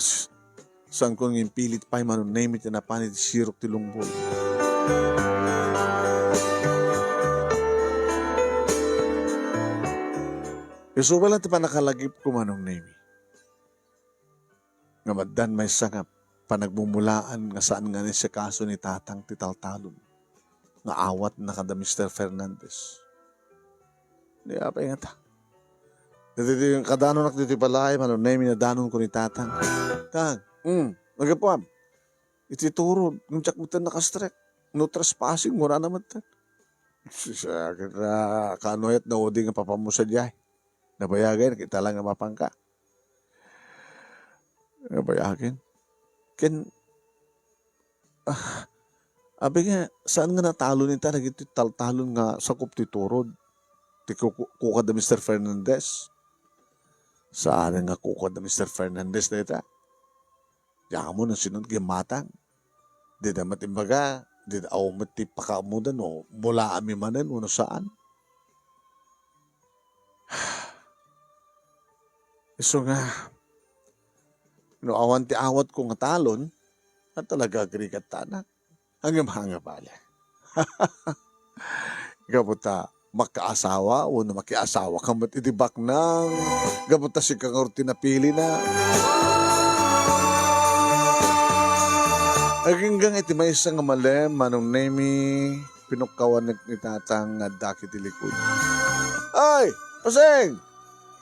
yung pilit pa yung manong name it na panit sirok ti lungboy. So wala ti pa nakalagip ko manong name. Nga maddan may sangap panagmumulaan nga saan nga ni sa kaso ni tatang ti taltalon. Nga awat na kada Mr. Fernandez. Di apa nga ta. Dito yung kadanon ak dito palay manong name na danon ko ni tatang. Tang. Nagapuam. Itituro, nung tsak mo tan nakastrek. No trespassing, mura naman tan. Siya, kanoyat na odi nga papamusa diay. Nabayagin, kita lang nga mapangka. Nabayagin. Ken, abi nga, saan nga natalo nita, nagiti taltalon nga sakop ti turod. Ti kukad na Mr. Fernandez. Saan nga kukad na Mr. Fernandez na ita? Diyan mo nang sinunod kay matang. Di na matimbaga, di na mati pakamudan o mula ami manan o saan. So nga, no awan ti awat ko nga talon, at talaga agrikat tanak. Hanggang pala. Gabuta, makaasawa o na makiasawa kamat itibak nang gabuta si kangorti na pili na. Aginggang iti may isang malem, manong nemi, pinukawan ni tatang nga daki ti likod. Ay! Paseng!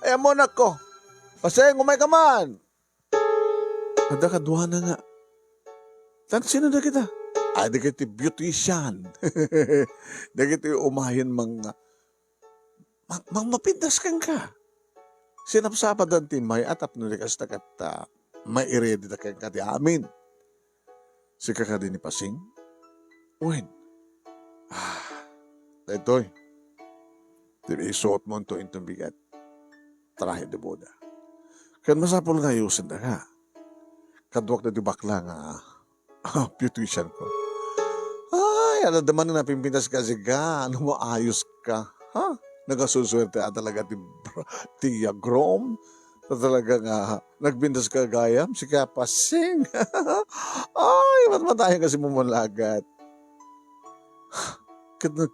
Ay, amonak ko! Paseng, umay ka man! Ada kadwa na nga. Tan, sino na kita? Ay, di kiti beautician. Di kiti umahin mga mapindas kang ka. Sinapsapad ang timay atap na likas na kata mairedi na kang kati amin. Si kakadi ni Pasing? Uwin. Ito'y. Isuot mo ito itong bigat. Trahe de boda. Kan masapol nga yusin na ka. kadwak na di bakla nga beautician ko. Ay, ano naman na napimpintas kasi ka. Ano mo, ayos ka. Ha? Nagasuswerte talaga ti Grom. Na talaga nga, nagbindas ka gayam, si Kapasing. Ay, matmatayan kasi mumulagat.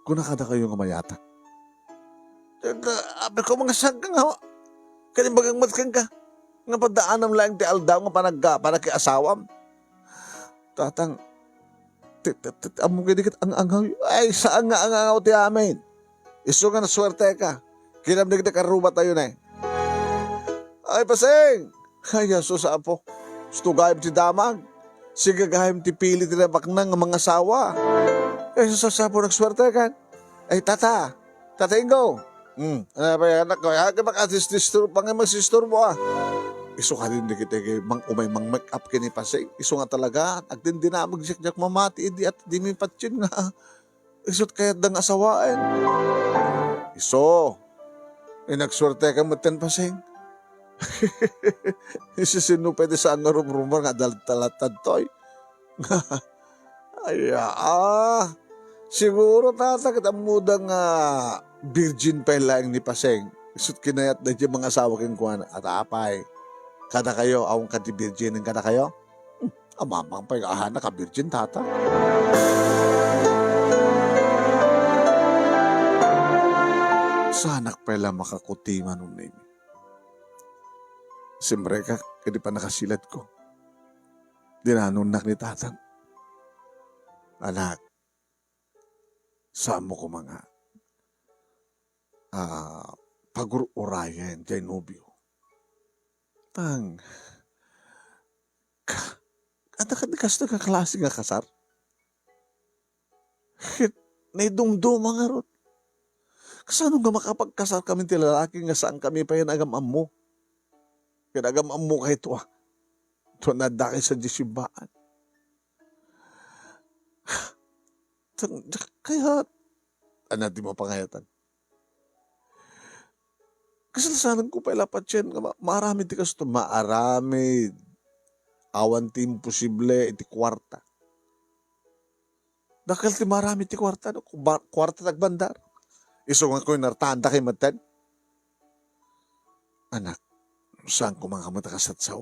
Kuna kada kayo nga mayata. Abi ko mga sagang nga. Kanimbagang matkang ka. Nga padaanam lang ti aldaw nga panakiasawam. Tatang, among kidikit ang angaw. Ay, saan nga ang angaw ti amin? Iso nga na swerte ka. Kinamdig na karuba tayo na eh. Ay, paseng! Ay, yaso sa apo. Gusto gayam ti damag. Sige gayam ti pili ti labak ng mga sawa. Ay, sa apo nagswerte ka. Ay, tata. Tata Ingo. Ano ba yan? Kaya makasistor, pang magsistor mo ah. Iso ka din di kita kay umay mang make up kini paseng. Iso nga talaga. Agdin din na magjak mamati di at di mi patsin nga. Isot kaya dang asawaan. Iso. Nagswerte ka maten paseng. Isisino pwede sa nga rumrumor nga talatad toy. Ay, siguro tatakit ang mudang virgin pa lang ni Paseng. Isut kinayat na dyan mga asawa kong kuwan at apay. Kada kayo, awang kati virgin kada kayo? Amamang pa yung ahana ka virgin tata. Sanak pa lang makakutima nung name. Siyempre ka, hindi pa nakasilat ko. Dinanunak ni tatang. Anak, saan mo ko mga pag-urayan kay Nobio? Tang, anak-anakas na kaklase nga kasar? Naidungdo mga rot. Kasano nga makapagkasar kami ti lalaki nga saan kami pa yan agam mo? Kinagam mo kahit ito nadaki sa disibaan. Kaya, di mo pangayatan. Kasalasanan ko pa ilapat yan. Marami ti kasto. Marami. Awan ti imposible iti kwarta. Dakal ti marami ti kwarta. No? Kwarta tagbandar. Iso nga ko yung nartanda kay matan. Anak, saan ko mga matakasit sa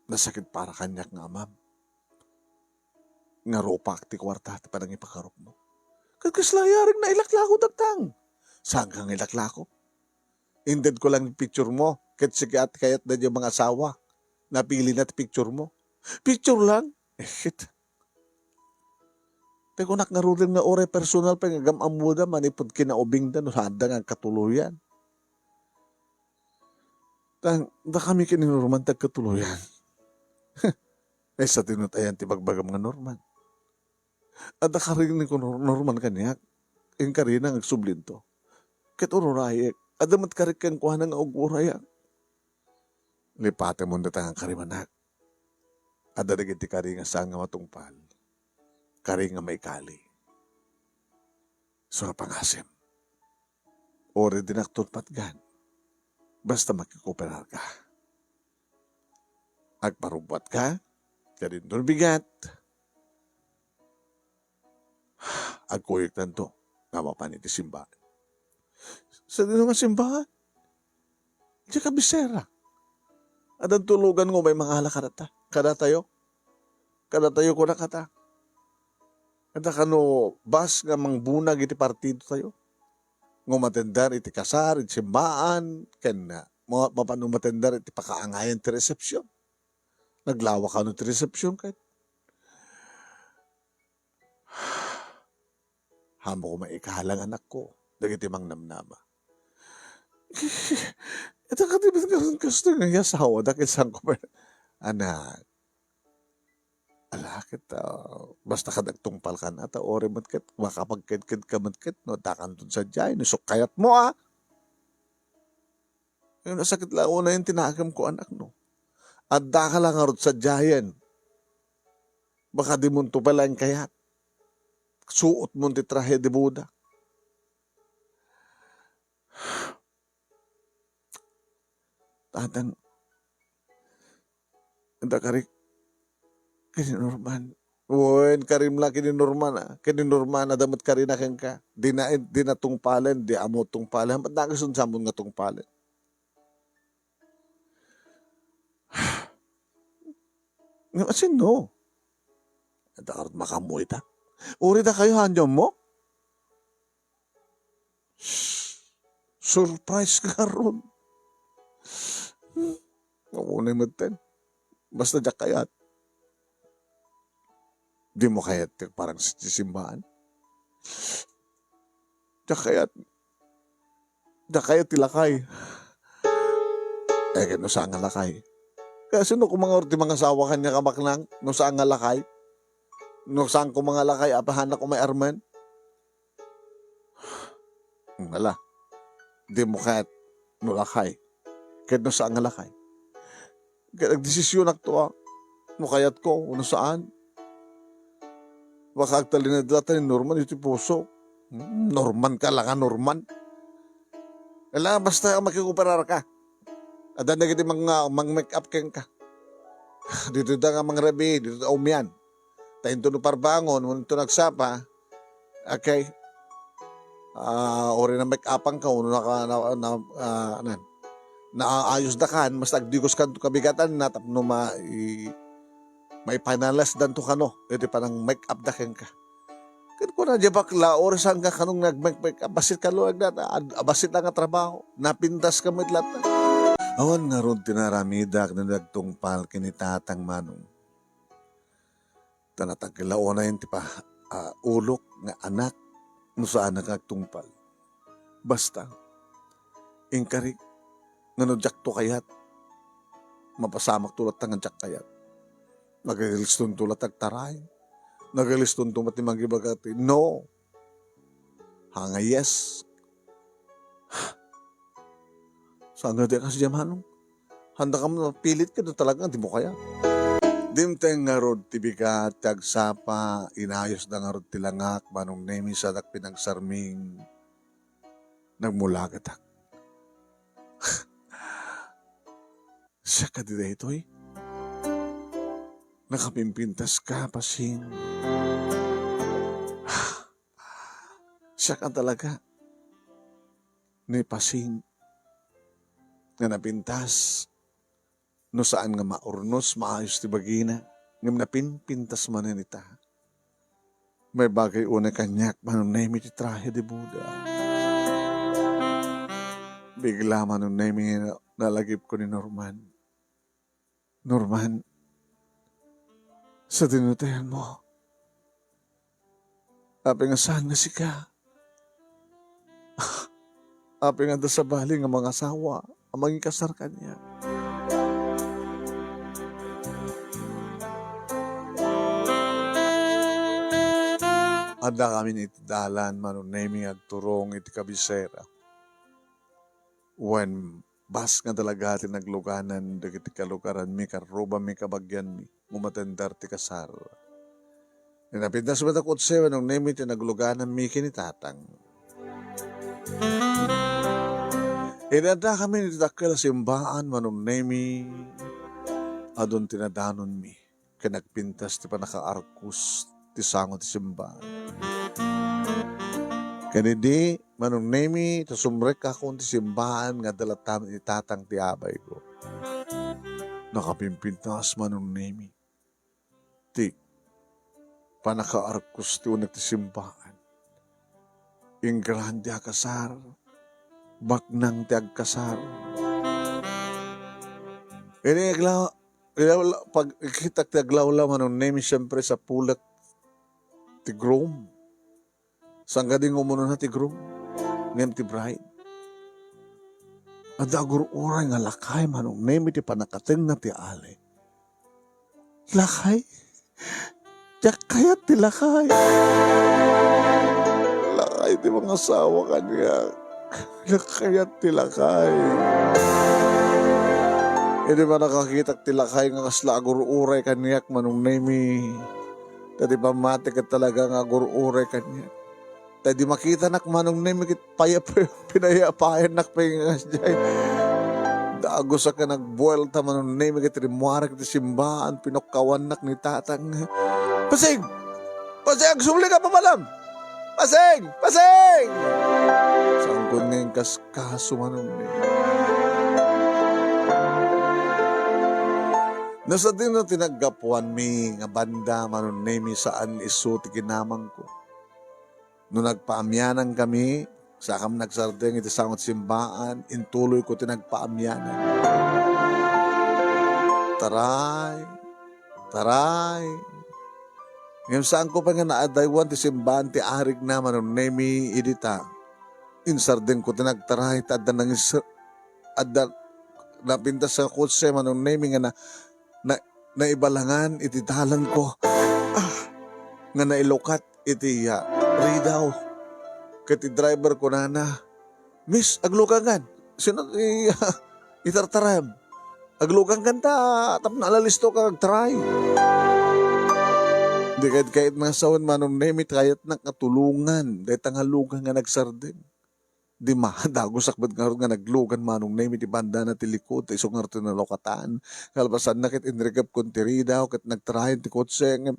nasakit para kanyak nga amam. Nga ropak ti kwarta ti parang ipakarop mo. Kagkaslayaring na ilaklako dagtang. Saan kang ilaklako? Inded ko lang picture mo. Kahit sige at kayat na yung mga asawa. Napili na ti picture mo. Picture lang? Pero nak nga rin nga ore personal pa nga gamang muda manipod kinaubing da no handa nga katuluyan. Da kami kininurman tag katuluyan. Eh sa tinutayan ti bagbagam nga Norman. At nakarinig ko Norman kanya, yung karina ng sublin to. Kat ururayek, adamat karik kang kuha ng ugurayak. Lipate mo na tangang karimanak. Adadag iti kari nga saan nga matungpal. Kari nga maikali. So pangasim. Ore din patgan. Basta makikuperar ka. Agparubat ka. Kadin doon bigat. Agkuyok tanto. Nga mapaniti simbahan. Sa din nga simbahan. Diyan ka bisera. At ang tulugan mo may mga halakadata. Kada tayo ko na kata. Kada kano bas nga mangbunag iti partido tayo. Ngumatendar iti kasar, iti simbahan. Kaya mapanumatendar iti pakaangayan ti resepsyon. Naglawa ka no ti resepsyon kahit. Hamo ko maikahalang anak ko. Dagiti mang namnama. Ito ka tibit ka rin gusto nga yasawa. Dahil saan ko ba? Anak. Alakit. Basta ka nagtungpal ka na. Ore matkat. Makapagkid ka matkat. No, takan dun sa dyan. Sukayat mo Yung nasakit lang una yung tinakam ko anak no. At da ka lang arot sa dyan. Baka di mo ito pala yung kayat. Suot mo ti trahe de Buda. Tatang, anda karik, Kini Norman. Wen karim la kini Norman ah. Kini Norman adamat karina ken ka. Di na tungpalan, di amo tungpalan. Ba't nagasun sa nga tungpalan? Nga asin no. Dakarot makamoy ta. Uri da kayo hanyo mo? Surprise ka ron. Mamunay mo ten. Basta diyak kayat. Di mo kayat parang sa simbahan. Diyak kayat tilakay. Eh, no saan nga lakay? Kasi no kung mga orti mga asawa kanya kamaknang, no saan nga lakay? No saan ko mga lakay, apahanak ko may arman? Wala. Di mo kayat no lakay. Kahit no saan nga lakay. Kaya nagdesisyon to no kayat ko, no saan. Baka agtalinadlata ni Norman, ito puso. Norman ka lang, Norman. Kailangan basta makikuparar ka. Ada na kiti mang-make up keng ka. Dito da nga mga rabi, dito da umyan. Tayo ito no parbangon, ito nagsapa. Okay. Ori na make upang ka, naayos da kan, mas nagdigos ka kabigatan na, tapno may panalas dan to kano, ito parang make up da keng ka. Kaya ko na di bakla, orasan ka kanong nag-make up, basit ka luwag na, basit lang ang trabaho, napintas ka mo itlat na. Awan nga ron tinaramidak na nagtungpal kinitatang manong. Tanatagkilaon na yun tipa ulok nga anak no saan nagtungpal. Basta, ingkarik nanodyak to kayat. Mapasamak tulat tangan jak kayat. Nagagaliston tulat agtaray. Nagagaliston tumat ni magibagati. No. Hanga yes. Saan nga di kasi jamanong? Handa ka mo pilit ka na talaga, di mo kaya. Dimteng nga rod tibika, tagsapa, inayos na nga rod tilangak, manong nemi sa pinagsarming, nagmulagatak. Siya ka di dito eh. Nakapimpintas ka, pasing. Siya ka talaga. Ni pasing. Nga napintas, no saan nga maurnos, maayos ti bagina, nga napinpintas man nita. May bagay una kanyak, manunay ti trahe di Buda. Bigla manunay nalagip ko ni Norman. Norman, sa tinutayan mo, api nga saan nga sika? Api nga sa bali nga mga asawa, ang maging kasar kanya. Ada kami ni dalan manunay agturong iti kabisera. When bas nga talaga ti nagluganan dagiti kalugaran mi karuba mi kabagyan mi umatendar ti kasar. Napintas ba takot siya nung nemi ti nagluganan mi kinitatang. Inada kami ni dakkel simbaan manong nemi adon tinadanon mi kanagpintas ti panakaarkus ti sango ti simbaan. Kanidi manong nemi ta sumrek ako ti simbaan nga dalatan itatang ti abay ko. Nakapimpintas manong nemi ti panakaarkus ti unak ti simbaan. Ingrande akasar baknang ti agkasar. Ini pag kita ti aglawlaw manong nemi siyempre sa pulak ti groom. Sangga din umuno na ti groom. Ngem ti bride. Ada agur-uray nga lakay manong nemi ti panakateng na ti ale. Lakay? Diyak kayat ti lakay. Lakay ti mga asawa kanya. Lakayat tilakay. Hindi ba nakakita tilakay nga kasla agur-uray kanyak manong nemi. Tadi pa mati ka talaga nga agur-uray kanyak. Tadi makita nak manong nemi kit pinayapayan nak pa yung asjay. Dago sa ka nagbuwelta manon name kitirimuarak ti simbahan pinokkawanak ni tatang. Pasing! Pasing! Sumuli ka pa malam! Pasing! Pasing! Sangkot ngayon kaskaso manon Nasa din na tinaggapuan mi nga banda manon name saan iso ti kinamang ko. No nagpaamyanan kami, sa kam nagsardeng iti sangot simbaan, intuloy ko tinagpaamyanan. Taray, taray. Ngayon saan ko pa nga naadaywan ti simbaan ti arig na manon nemi idita. Insardeng ko tinagtaray, tadda nang adda napintas sa kutse manon nemi nga na ibalangan iti dalan ko. Nga nailokat iti ridaw. Kati driver ko na Miss, aglukangan. Sino itartaram. Aglukangan ta. Tap na alalisto ka, try. Di kahit mga sawan manong nemit, kahit nakatulungan. Dahil tangalugan nga nagsardin. Di mahadago sakbad nga naglugan manong nemit, ibanda na tilikod, isong nga rin na lokatan. Kalbasan na kit inrigap kontiri daw, kit nagtrahin ti kotseng.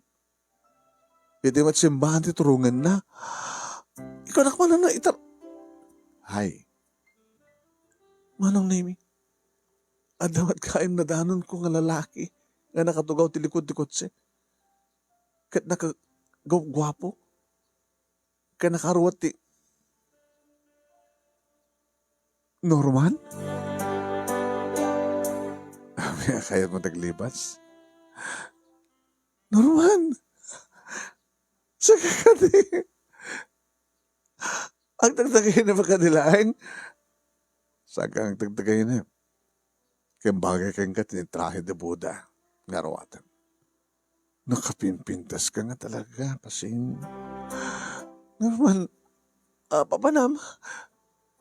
Iti matsimbahan ti turungan na. Ikaw nakman na itar... Hay. Manong nemi. Adamat kaim na danon ko nga lalaki nga nakatugaw ti likod ti kotse. Kat nakagwapo. Kat nakaruwat ti... Norman? Kaya mo taglibas? Norman! Sa kakati... Ang tagtagay na makadilain. Saka ang tagtagay na. Kaya bagay kang katinitrahe de Buddha. Ngarawatan. Nakapinpintas ka nga talaga. Pasing. Norman. Papanam.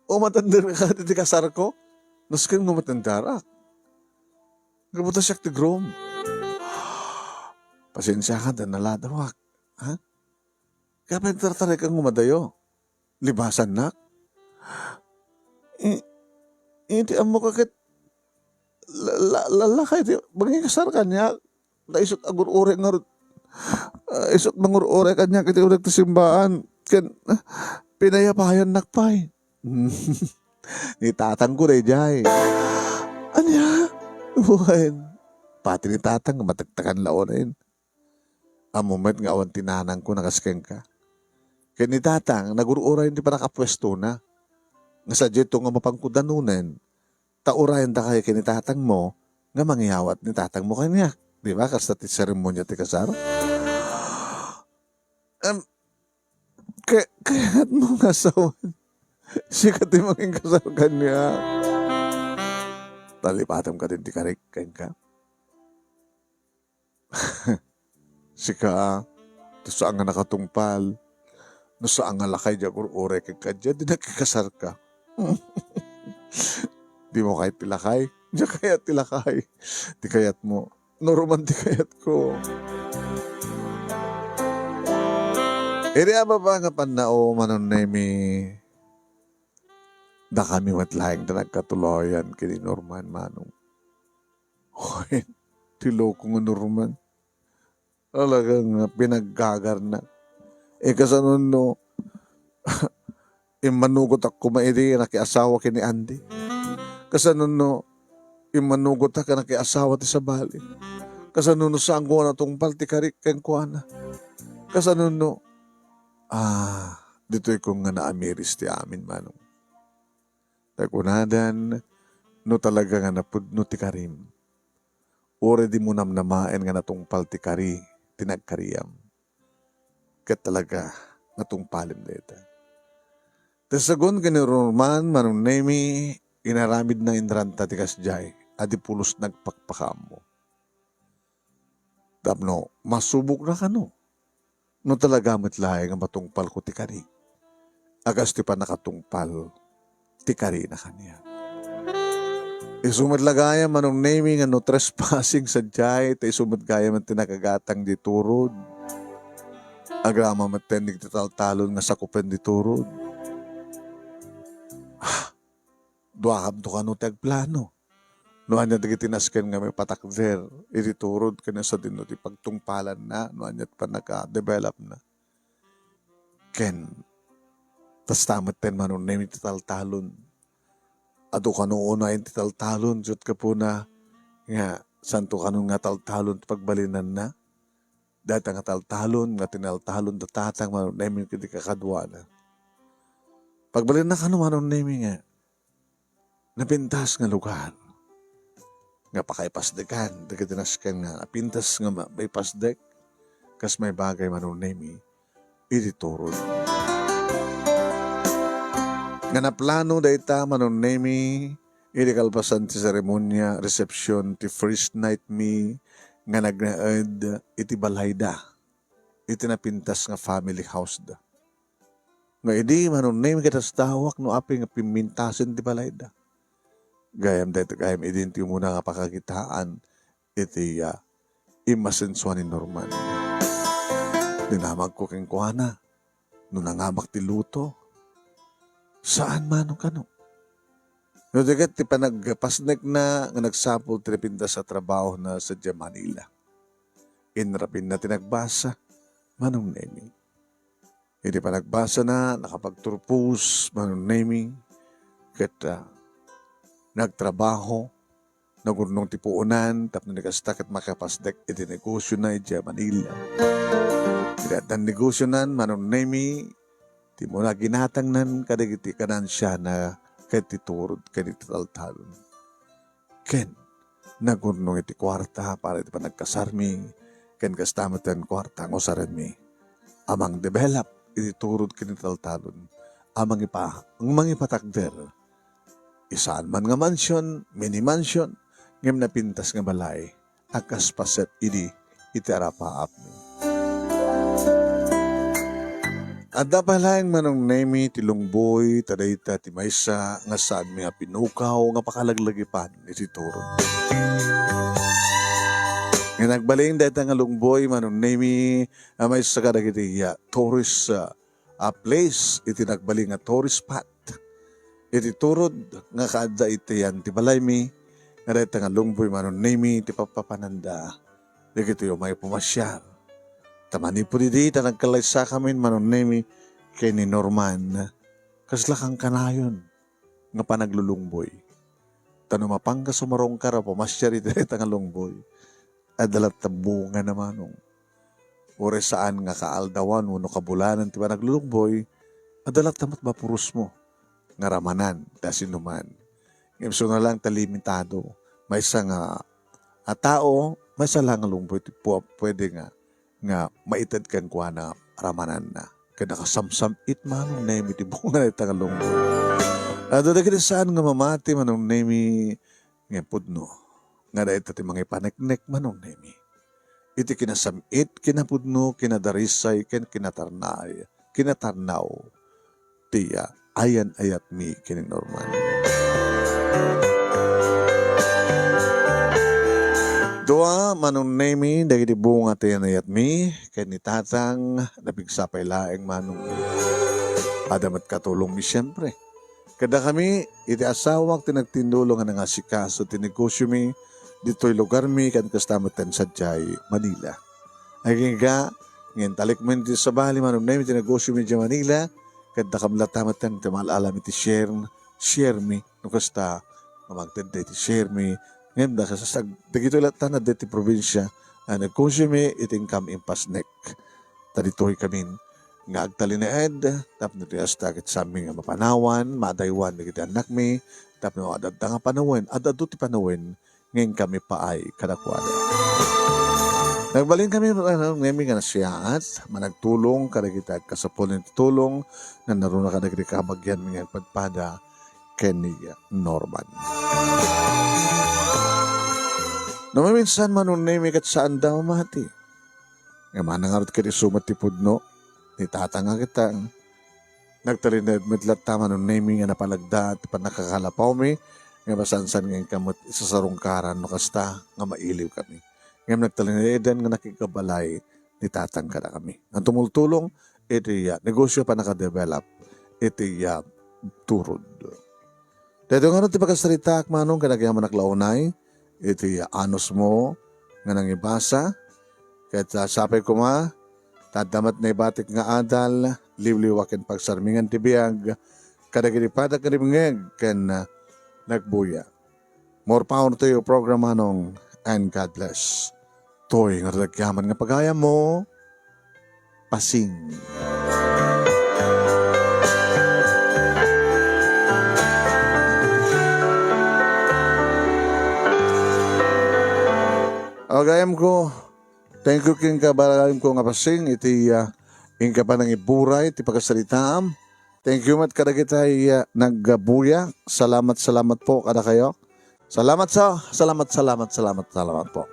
O matandar ka ti kasar ko. Nas kang matandarak. Gabuta siya ti grom. Pasensya ka na naladawak. Ha? Kaya pintartaray kang umadayo. Libasan na? Hindi amo kakit lalakay ti mangikasar kanya isot agur-ure nga isot mangur-ure kanya kiti ulag ti simbaan ken pinayapayan nakpay. Ni tatang ko day jay. Anya? Buhayin. Pati ni tatang matagtakan laonin. Ang moment nga awan tinanang ko nakaskeng ka. Kaya ni tatang, nag-uray hindi pa nakapwesto na. Nga sa dito nga mapangkudanunan, taurayan da kayo kaya ni tatang mo, nga mangyawat ni tatang mo kanya. Di ba? Kasta ti seremonya ti kasar. Kaya mo nga sawan. Sikat ti maging kasar kanya. Talipatam ka din ti karik kanya ka. Sika, saan nga nakatungpal, no saan nga lakay diya ure kay kadya, di nakikasar ka. Di mo kahit tilakay, di kayat tilakay. Di kayat mo, Norman di kayat ko. Iri ba nga panao manon nemi, da kami matlaing na nagkatuloyan kini Norman manong. Hoy, tilo ko nga Norman. Talagang pinaggagar na. Kasanon no, imanugot ako mairi nakiasawa kini Andy. Kasanon no, imanugot ka nakiasawa ti Sabali. Kasanon no, saan ko na itong paltikarik kang kuana. Kasanon no, dito'y kong nga naamiris ti amin manong. Tagunadan, no talaga nga napudno ti karim. Ore di mo namnamain nga natong paltikari, tinagkariyam. Kat talaga natong palim deta. Tasagon gani Roman manong nemi inaramid na indranta ti kasjay adi pulos nagpakpakam mo. Tapno, masubok na ka no. No talaga matlahay nga matungpal ko ti kari. Agas ti pa nakatungpal ti kari na kanya. Isumadlagaya manong naming no trespassing sa jay, ta isumadgaya man tinakagatang di turod. Agrama matendig ti taltalon nga sakupen di turod. Duakam to ka no tagplano. Noan niya tiginasken nga may patakder, ititurod ka na sa dino ti pagtungpalan na, noan niya pa naka-develop na. Ken, tas tamat ten manon nemi titaltalon. Ado ka nung unayin titaltalon, jut ka po na, nga, santo ka nung nga taltalon pagbalinan na. Dahil nga taltalon, nga tinaltalon datatang manon nemi kiti kakadwa na. Pagbalinan na ka nung manon nemi nga, napintas nga lugar. Nga pakaipasdekan, dagitinaskan nga, napintas nga may pasdek, kas may bagay manon nemi, ititurod. Nga na plano dayta manon nemi, iti kalpasan ti seremonya, reception, ti first night me, nga nagnaed, iti balay da, iti napintas nga family house da. Nga idi manon nemi kitas tawak no api nga pimintasin ti balay da. Gayam dayta gayam idinti muna nga pakakitaan, iti imasensuan ni Norman. Dinamag ko keng kuhana, no nangamak ti luto, saan manong kano? No dagat ti panagpasnek na nga nagsapol ti pinta sa trabaho na sa Manila. Inrapin na tinagbasa, manong nemi. Hindi pa nagbasa na, nakapagturpus, manong nemi, kat nagtrabaho, nagurnong tipuunan, tapos nagkastak at makapasdek, iti negosyo na iti Manila. Kaya negosyo nan, manong nemi, ti mo na ginatang nan kadagiti kanan siya na katiturod, katitaltalon. Ken, nagurnong iti kwarta para iti panagkasarmi, ken kastamatan kwarta ng usaran mi. Amang develop, iti turod katitaltalon. Amang ipatakder. Isaan man nga mansion, mini mansion, ngem napintas nga balay, akas paset idi, iti arapaap mi. Adda palang manong nemi ti lungboy, tadayta ti maysa, nga saan mi pinukaw, nga pakalaglagipan, iti turod. Nga nagbaling dayta nga lungboy, manong nemi, maysa kadagiti tourist place, iti nagbaling nga tourist spot. Iti turod, nga kaadda iti yan, ti balay mi, nga dayta nga lungboy, manong nemi, ti papapananda, dagiti may pumasyar. Tamani po di nagkalaysa kami manon nemi kay ni Norman kasla kang kanayon nga panaglulungboy. Tanumapang ka sumarong kara po masyari dito nga lungboy. Adalat tabunga namanong. Ore saan nga kaaldawan no kabulanan ti panaglulungboy adalat tamat mapurus mo nga ramanan dasin numan. Ngimso na lang talimitado. May isa nga tao may isa lang nga lungboy pwede nga maitad kan kuha na ramanan na. Kaya nakasamsam it manong nemi ti bunga na itangalong mo. Dagiti saan nga mamati manong nemi nga pudno. Nga da ito ti mga ipaneknek manong nemi. Iti kinasamit, kinapudno, kinadarisay, kinatarnaw. Tiya, ayan ayat mi kininorman. Dua manong nemi dagiti bunga tayo na yatmi kay ni tatang napigsapay laeng manong padamat katulong mi siyempre. Kada kami iti asawak tinagtindulong nga nangasikaso tinegosyo mi dito'y lugar mi kan kastamatan sa Manila. Ay nga ngayon talikmen di sa bali manong nemi tinegosyo mi di Manila kada kamlatamatan timalala mi ti share mi nukasta mamagtende ti share mi. Ngayon da sa dagito latan na deti probinsya nagkonsume iting kam impasnek. Taditoy kami nga agtalinaed tap na tiyas takit sa aming mapanawan, madaywan na kita anak mi, tap na adad nga panawin, adad ti panawin, ngayon kami pa ay kadakwada. Nagbalin kami ngayon nga nasiyat, managtulong, kada kita kasapol ng tulong, na naroon na kada kita kabagyan mga pagpada, Kenny Norman. Namaminsan manon nemi kat saan daw mati. Nga manangarot ka di sumat ti pudno, ni tatanga kita. Nagtalinad medlat tama manon nemi nga napalagda at panakakalapaw mi, nga basansan ngayon kamot isasarungkaran no kasta nga mailiw kami. Ngayon nagtalinadan nga nakikabalay, ni tatang ka na kami. Ang tumultulong, iti negosyo pa nakadevelop, iti turod. Dito nga rin ti pagkasalita manong kanagyaman naklaunay, iti anos mo nga nang ibasa, kahit sapay ko tadamat na ibatik nga adal, liwliwakin pagsarmingan ti biyag, kadaginipadag kanimngeg, ken nagbuya. More power to your program manong, and God bless. Toy nga nagyaman nga pagaya mo, pasing. Agayam ko, thank you king kabarayam ko nga pasing, iti ing ka pa nang iburay, iti pagkasalitaam. Thank you mat kada kita nagbuya. Salamat po kada kayo. Salamat po.